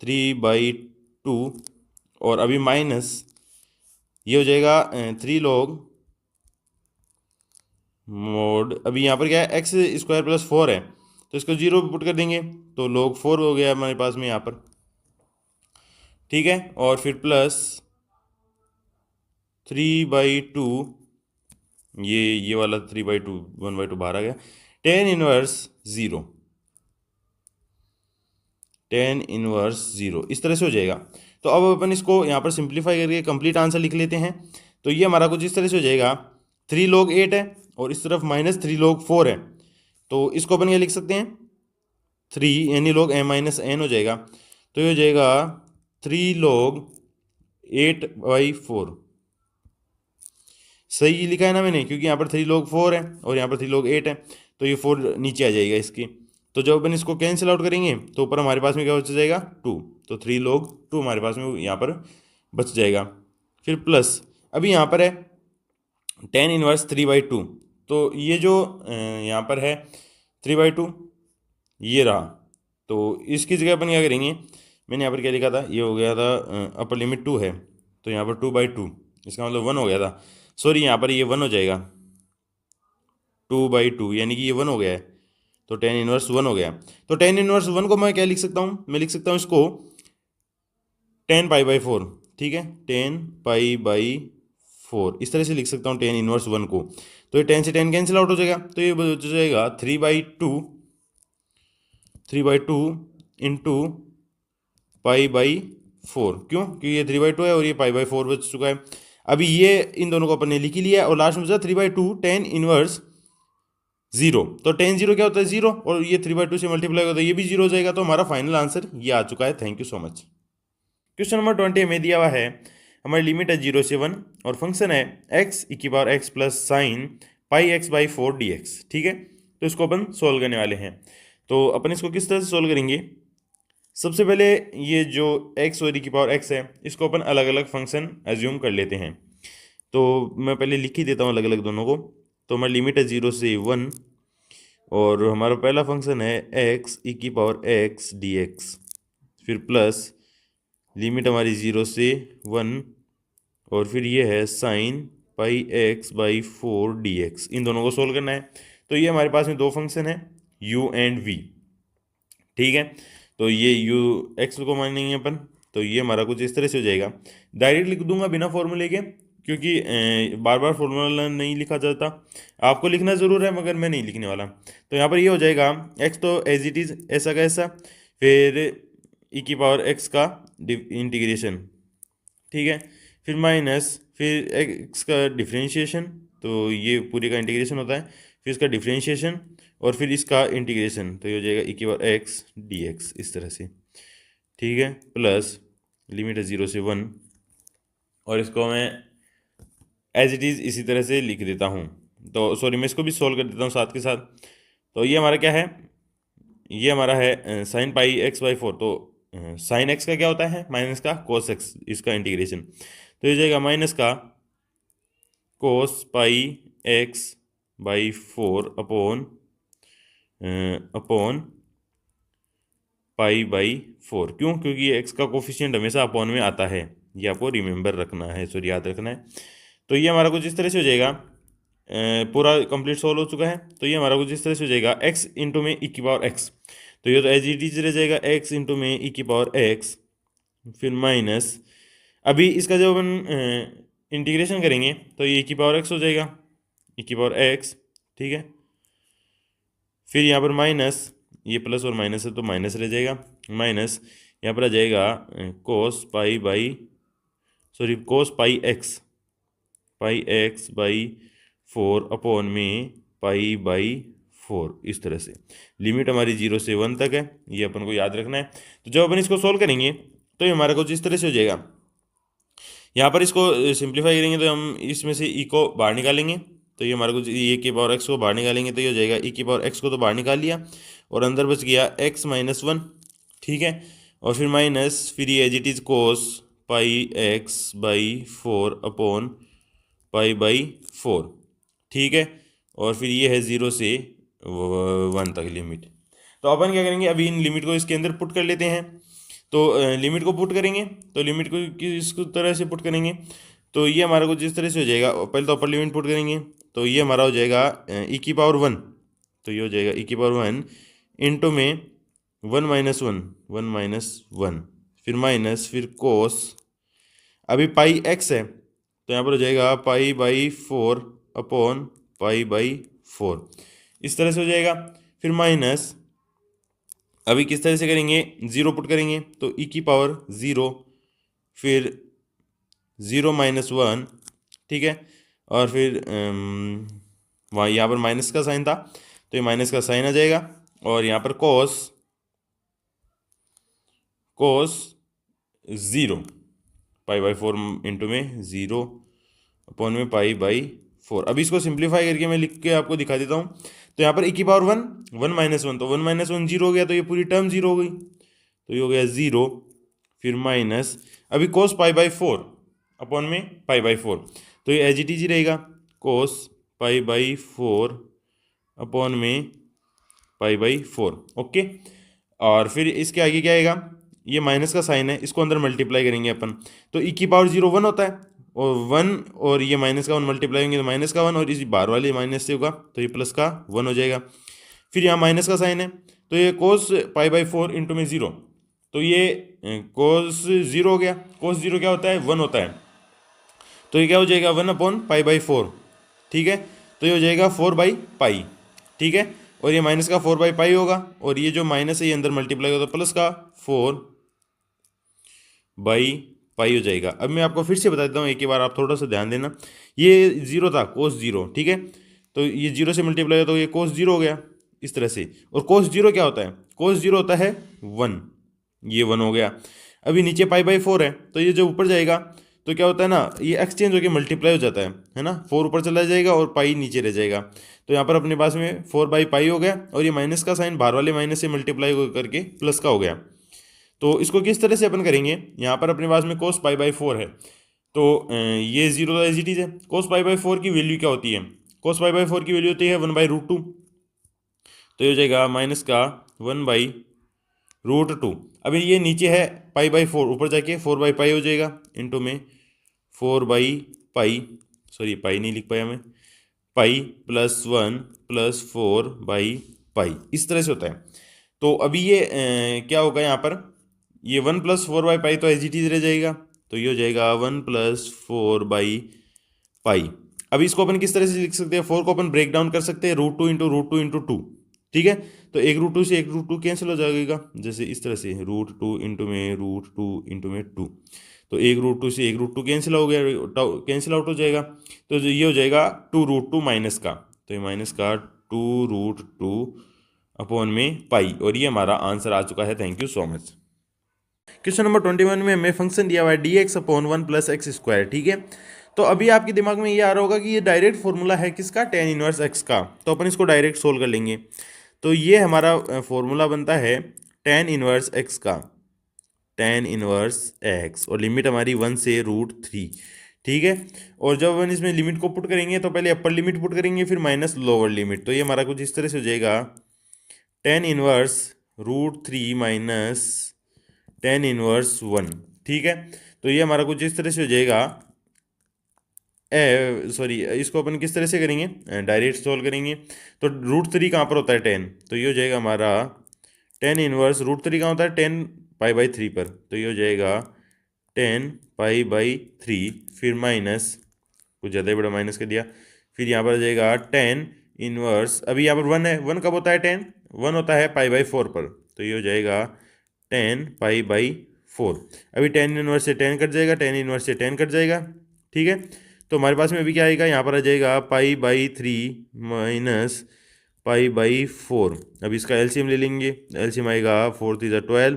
3/2, और अभी माइनस ये हो जाएगा 3 log मोड। अभी यहाँ पर क्या है, x² + 4 है, तो इसको 0 पुट कर देंगे तो log 4 हो गया हमारे पास में यहाँ पर। ठीक है, और फिर प्लस 3/2, ये वाला 3/2 1/2 बाहर आ गया, tan इनवर्स 0, tan इनवर्स 0 इस तरह से हो जाएगा। तो अब अपन इसको यहाँ पर सिंप्लीफाई करके कंप्लीट आंसर लिख लेते हैं। तो ये हमारा कुछ इस तरह से हो जाएगा, 3 log 8 है और इस तरफ -3 log 4 है, तो इसको अपन ये लिख सकते हैं 3 यानी log m-n हो जाएगा। तो ये हो जाएगा 3 log 8/4। सही लिखा है ना मैंने, क्योंकि यहाँ पर 3 log 4 है और यहाँ पर 3 log 8 है, तो ये 4 नीचे आ जाएगा इसकी। तो जब अपन इसको कैंसिल आउट करेंगे तो ऊपर हमारे पास में क्या बच जाएगा, 2, तो 3 log 2 हमारे पास में यहाँ पर बच जाएगा। फिर प्लस अभी यहाँ पर है tan इनवर्स 3/2, तो ये जो यहाँ पर है 3/2 ये रहा, तो इसकी जगह अपन क्या करेंगे, मैंने यहाँ पर क्या लिखा था, ये हो गया था अपर लिमिट 2 है, तो यहाँ पर 2/2 इसका मतलब 1 हो गया था। सॉरी, यहाँ पर ये 1 हो जाएगा, 2/2 यानी कि ये 1 हो गया है, तो tan इनवर्स 1 हो गया। तो tan इनवर्स 1 को मैं क्या लिख सकता हूँ, मैं लिख सकता हूँ इसको tan π/4। ठीक है, tan π/4 इस तरह से लिख सकता हूँ tan इनवर्स 1 को। तो ये tan से tan कैंसिल आउट हो जाएगा, तो ये हो जाएगा 3/2 इंटू π/4। क्यों, क्योंकि ये 3/2 है और ये π/4 बच चुका है। अभी ये इन दोनों को अपन ने लिख ही लिया है, और लास्ट में बचा 3/2 tan इनवर्स 0। तो tan 0 क्या होता है, 0, और ये 3/2 से मल्टीप्लाई होता है, ये भी 0 हो जाएगा। तो हमारा फाइनल आंसर ये आ चुका है। Thank you so much. Question number 20 हमें दिया हुआ है, हमारी लिमिट है 0 से 1 और फंक्शन है x + sin πx/4 dx। ठीक है, तो इसको अपन सोल्व करने वाले हैं। तो अपन इसको किस तरह से सोल्व करेंगे, सबसे पहले ये जो x और x है इसको अपन अलग अलग फंक्शन एज्यूम कर लेते हैं। तो मैं पहले लिख ही देता हूँ अलग अलग दोनों को। तो हमारी लिमिट है 0 से 1 और हमारा पहला फंक्शन है x dx, फिर प्लस लिमिट हमारी 0 से 1 और फिर ये है sin πx/4 dx। इन दोनों को सोल्व करना है। तो ये हमारे पास में दो फंक्शन है u एंड v। ठीक है, तो ये u x को मानेंगे अपन, तो ये हमारा कुछ इस तरह से हो जाएगा। डायरेक्ट लिख दूंगा बिना फॉर्मूले के, क्योंकि बार बार फॉर्मूला नहीं लिखा जाता। आपको लिखना ज़रूर है मगर मैं नहीं लिखने वाला। तो यहाँ पर ये हो जाएगा x तो एज इट इज़ ऐसा का ऐसा, फिर e⁻x का इंटीग्रेशन, ठीक है, फिर माइनस, फिर x का डिफ्रेंशिएशन, तो ये पूरे का इंटीग्रेशन होता है, फिर इसका डिफ्रेंशिएशन और फिर इसका इंटीग्रेशन, तो ये हो जाएगा e⁻x dx इस तरह से, ठीक है। प्लस लिमिट है 0 से 1, और इसको मैं एज इट इज़ इसी तरह से लिख देता हूँ। तो सॉरी, मैं इसको भी सोल्व कर देता हूँ साथ के साथ। तो ये हमारा क्या है, ये हमारा है साइन पाई एक्स बाई 4। तो साइन एक्स का क्या होता है, माइनस का कोस एक्स, इसका इंटीग्रेशन, तो ये जाएगा माइनस का cos pi x by 4 upon pi by 4। क्यों? क्योंकि ये एक्स का कोफिशिएंट हमेशा अपॉन में आता है, ये आपको रिमेंबर रखना है, सॉरी याद रखना है। तो ये हमारा कुछ इस तरह से हो जाएगा, पूरा कंप्लीट सोल्व हो चुका है। तो ये हमारा कुछ इस तरह से हो जाएगा एक्स इंटू में ई की पावर एक्स, तो ये तो एज इट इज रह जाएगा एक्स इंटू में ई की पावर एक्स, फिर माइनस, अभी इसका जब अपन इंटीग्रेशन करेंगे तो ये ई की पावर एक्स हो जाएगा, ई की पावर एक्स, ठीक है। फिर यहाँ पर माइनस, ये प्लस और माइनस है तो माइनस रह जाएगा, माइनस यहाँ पर आ जाएगा cos pi by, sorry cos pi x by 4 upon में पाई बाई 4, इस तरह से। लिमिट हमारी 0 से 1 तक है, ये अपन को याद रखना है। तो जब अपन इसको सोल्व करेंगे तो ये हमारा कुछ इस तरह से हो जाएगा। यहाँ पर इसको सिंप्लीफाई करेंगे तो हम इसमें से ई को बाहर निकालेंगे, तो ये हमारा कुछ ए की पावर एक्स को बाहर निकालेंगे तो ये हो जाएगा ई की पावर एक्स को तो बाहर निकाल लिया, और अंदर बच गया एक्स माइनस 1, ठीक है। और फिर माइनस, फिर ये as it is cos pi x by 4 upon pi by 4, ठीक है। और फिर ये है 0 से 1 तक लिमिट। तो अपन क्या करेंगे, अभी इन लिमिट को इसके अंदर पुट कर लेते हैं। तो लिमिट को पुट करेंगे, तो लिमिट को किस तरह से पुट करेंगे, तो ये हमारा कुछ इस तरह से हो जाएगा। पहले तो अपर लिमिट पुट करेंगे, तो ये हमारा हो जाएगा ई की पावर 1, तो ये हो जाएगा ई की पावर 1 इंटू में 1 - 1, फिर माइनस, फिर कोस, अभी पाई एक्स है तो यहाँ पर हो जाएगा पाई बाई 4 अपॉन पाई बाई 4, इस तरह से हो जाएगा। फिर माइनस, अभी किस तरह से करेंगे, 0 पुट करेंगे तो ई की पावर 0, फिर 0 - 1, ठीक है। और फिर वहाँ यहाँ पर माइनस का साइन था तो ये माइनस का साइन आ जाएगा, और यहाँ पर कोस 0 पाई बाई 4 इंटू में 0 अपॉन में पाई बाई 4। अभी इसको सिंप्लीफाई करके मैं लिख के आपको दिखा देता हूँ। तो यहाँ पर ई की पावर 1, 1 - 1, तो 1 - 1 0 हो गया, तो ये पूरी टर्म 0 हो गई, तो ये हो गया 0, फिर माइनस, अभी कोस पाई बाई 4 अपॉन में पाई बाई 4, तो ये एज इट इज ही रहेगा, कोस पाई बाई 4 अपॉन में पाई बाई 4, ओके। और फिर इसके आगे क्या आएगा, ये माइनस का साइन है, इसको अंदर मल्टीप्लाई करेंगे अपन, तो ई की पावर 0 1 होता है, और 1 और ये माइनस का 1 मल्टीप्लाई होंगे तो माइनस का 1, और इस बार वाले माइनस से होगा तो ये प्लस का 1 हो जाएगा। फिर यहाँ माइनस का साइन है, तो ये कोस पाई बाई 4 इंटू में 0, तो ये कोस 0 हो गया। कोस 0 क्या होता है, 1 होता है, तो ये क्या हो जाएगा 1 अपॉन पाई बाई 4, ठीक है। तो ये हो जाएगा 4 बाई पाई, ठीक है। और ये माइनस का 4 बाई पाई होगा, और ये जो माइनस है ये अंदर मल्टीप्लाई होगा तो प्लस का 4 बाई पाई हो जाएगा। अब मैं आपको फिर से बता देता हूँ एक ही बार, आप थोड़ा सा ध्यान देना। ये 0 था, कोस 0, ठीक है, तो ये 0 से मल्टीप्लाई होगा तो ये कोस 0 हो गया इस तरह से। और कोस 0 क्या होता है, कोस 0 होता है 1, ये 1 हो गया। अभी नीचे पाई बाई 4 है, तो ये जो ऊपर जाएगा तो क्या होता है ना, ये एक्सचेंज होकर मल्टीप्लाई हो जाता है ना, 4 ऊपर चला जाएगा और पाई नीचे रह जाएगा। तो यहाँ पर अपने पास में 4 बाई पाई हो गया, और ये माइनस का साइन बाहर वाले माइनस से मल्टीप्लाई करके प्लस का हो गया। तो इसको किस तरह से अपन करेंगे, यहाँ पर अपने पास में कोस पाई बाई 4 है, तो ये 0 तो एज इट इज है। कोस पाई बाई 4 की वैल्यू क्या होती है, कोस पाई बाई 4 की वैल्यू होती है 1/√2, तो ये हो जाएगा माइनस का 1/√2। अभी ये नीचे है पाई बाई 4, ऊपर जाके 4 बाई पाई हो जाएगा, इंटू में 4 बाई पाई, सॉरी पाई नहीं लिख पाया मैं, pi plus 1 plus 4 by pi, इस तरह से होता है। तो अभी ये क्या होगा यहाँ पर, ये 1 + 4 बाई पाई तो एज इट इज रह जाएगा, तो ये हो जाएगा 1 + 4 बाई पाई। अभी इसको अपन किस तरह से लिख सकते हैं, 4 को अपन ब्रेक डाउन कर सकते हैं √2 इंटू √2 इंटू 2, ठीक है। तो एक √2 से एक √2 कैंसिल हो जाएगा, जैसे इस तरह से √2 इंटू में √2 इंटू में 2, तो 1√2 से 1√2 कैंसिल हो गया, कैंसिल आउट हो जाएगा। तो ये हो जाएगा 2√2 माइनस का, तो ये माइनस का 2√2 अपॉन में पाई, और ये हमारा आंसर आ चुका है। Thank you so much. Question number 21 में हमें फंक्शन दिया हुआ है dx upon 1 plus x square, ठीक है। तो अभी आपके दिमाग में ये आ रहा होगा कि ये डायरेक्ट फॉर्मूला है किसका, tan इनवर्स x का, तो अपन इसको डायरेक्ट सोल्व कर लेंगे। तो ये हमारा फॉर्मूला बनता है tan इनवर्स x का, tan इनवर्स x, और लिमिट हमारी 1 से √3, ठीक है। और जब अपन इसमें लिमिट को पुट करेंगे तो पहले अपर लिमिट पुट करेंगे, फिर माइनस लोअर लिमिट, तो ये हमारा कुछ इस तरह से हो जाएगा tan inverse √3 minus tan inverse 1, ठीक है। तो ये हमारा कुछ इस तरह से हो जाएगा, सॉरी इसको अपन किस तरह से करेंगे, डायरेक्ट सोल्व करेंगे। तो √3 कहाँ पर होता है 10, तो ये हो जाएगा हमारा tan इनवर्स √3 कहाँ होता है 10π/3 पर, तो ये हो जाएगा 10π/3, फिर माइनस, कुछ ज़्यादा ही बड़ा माइनस कर दिया, फिर यहाँ पर आ जाएगा tan इनवर्स, अभी यहाँ पर 1 है, 1 कब होता है 10, 1 होता है π/4 पर, तो ये हो जाएगा 10π/4। अभी tan इनवर्स से 10 कट जाएगा, tan इनवर्स से 10 कट जाएगा, ठीक है। तो हमारे पास में अभी क्या आएगा, यहाँ पर आ जाएगा π/3 माइनस π/4। अब इसका एलसीएम ले लेंगे, एलसीएम आएगा 4 3 12,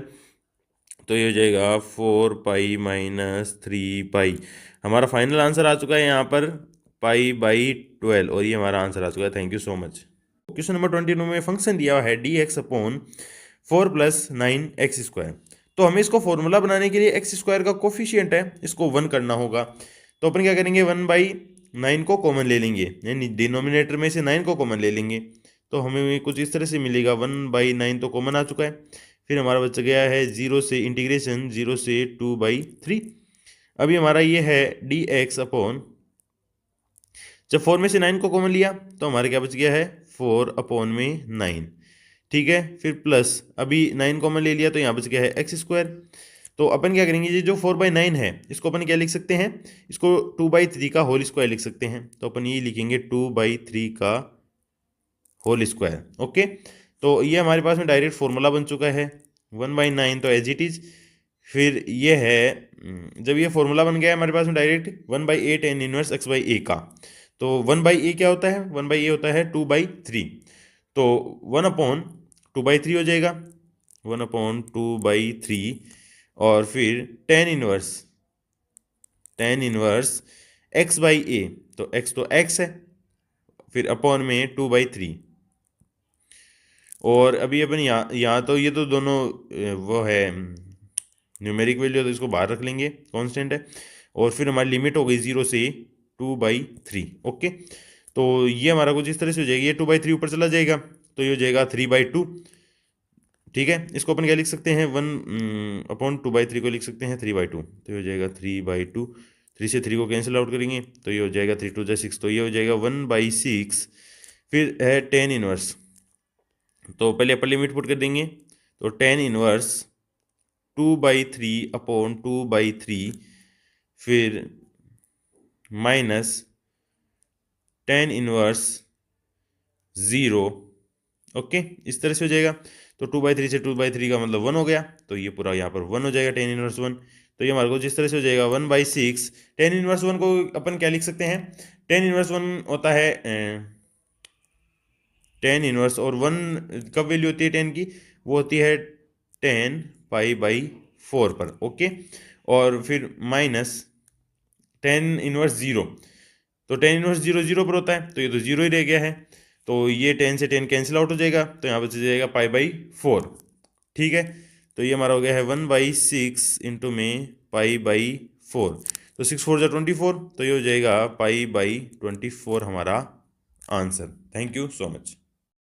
तो ये हो जाएगा 4π माइनस 3π। हमारा फाइनल आंसर आ चुका है यहाँ पर π/12, और ये हमारा आंसर आ चुका है। Thank you so much. Question number 22 में फंक्शन दिया हुआ है dx अपॉन 4 + 9x²। तो हमें इसको फॉर्मूला बनाने के लिए x² का कोफिशिएंट है, इसको 1 करना होगा। तो अपन क्या करेंगे, 1/9 को कॉमन ले लेंगे, यानी डिनोमिनेटर में से 9 को कॉमन ले लेंगे, तो हमें कुछ इस तरह से मिलेगा, 1/9 तो कॉमन आ चुका है। फिर हमारा बच गया है 0 से इंटीग्रेशन 0 से 2/3। अभी हमारा ये है dx अपॉन, जब 4 में से 9 को कॉमन लिया तो हमारे क्या बच गया है 4 अपॉन में 9, ठीक है। फिर प्लस अभी 9 कॉमन ले लिया तो यहाँ बच गया है x²। तो अपन क्या करेंगे, ये जो 4/9 है इसको अपन क्या लिख सकते हैं, इसको 2/3 का होल स्क्वायर लिख सकते हैं। तो अपन ये लिखेंगे 2/3 का होल स्क्वायर, ओके। तो ये हमारे पास में डायरेक्ट फॉर्मूला बन चुका है, 1/9 तो एज इट इज। फिर ये है, जब ये फॉर्मूला बन गया है हमारे पास में डायरेक्ट 1/8 tan इनवर्स x/a का, तो 1/a क्या होता है, 1/a होता है 2/3, तो 1/2/3 हो जाएगा, 1/2/3। और फिर tan इनवर्स x/a, तो x तो x है, फिर अपॉन में 2/3। और अभी अपन यहाँ तो ये तो दोनों वो है न्यूमेरिक वैल्यू, तो इसको बाहर रख लेंगे, कांस्टेंट है। और फिर हमारी लिमिट हो गई 0 से 2/3, ओके। तो ये हमारा कुछ इस तरह से हो जाएगी, ये 2/3 ऊपर चला जाएगा, तो ये हो जाएगा 3/2, ठीक है। इसको अपन क्या लिख सकते हैं, 1/2/3 को लिख सकते हैं 3/2, तो ये हो जाएगा 3/2। 3 से 3 को कैंसिल आउट करेंगे तो ये हो जाएगा 3 2 6, तो ये हो जाएगा 1/6। फिर है tan इनवर्स, तो पहले अपर लिमिट पुट कर देंगे, तो tan इनवर्स 2/3 अपॉन 2/3, फिर माइनस tan इनवर्स 0, ओके। इस तरह से हो जाएगा। तो 2/3 से 2/3 का मतलब 1 हो गया, तो ये पूरा यहाँ पर 1 हो जाएगा tan इनवर्स 1। तो ये हमारे को जिस तरह से हो जाएगा 1/6। tan इनवर्स 1 को अपन क्या लिख सकते हैं, tan इनवर्स 1 होता है tan इनवर्स, और 1 कब वैल्यू होती है tan की, वो होती है 10π/4 पर, ओके। और फिर माइनस tan इनवर्स 0, तो tan इनवर्स 0 0 पर होता है, तो ये तो 0 ही रह गया है, तो ये 10 से 10 कैंसिल आउट हो जाएगा, तो यहाँ बच जाएगा π/4, ठीक है। तो ये हमारा हो गया है 1/6 इंटू में π/4, तो 6 4 24, तो ये हो जाएगा π/24 हमारा answer. Thank you so much.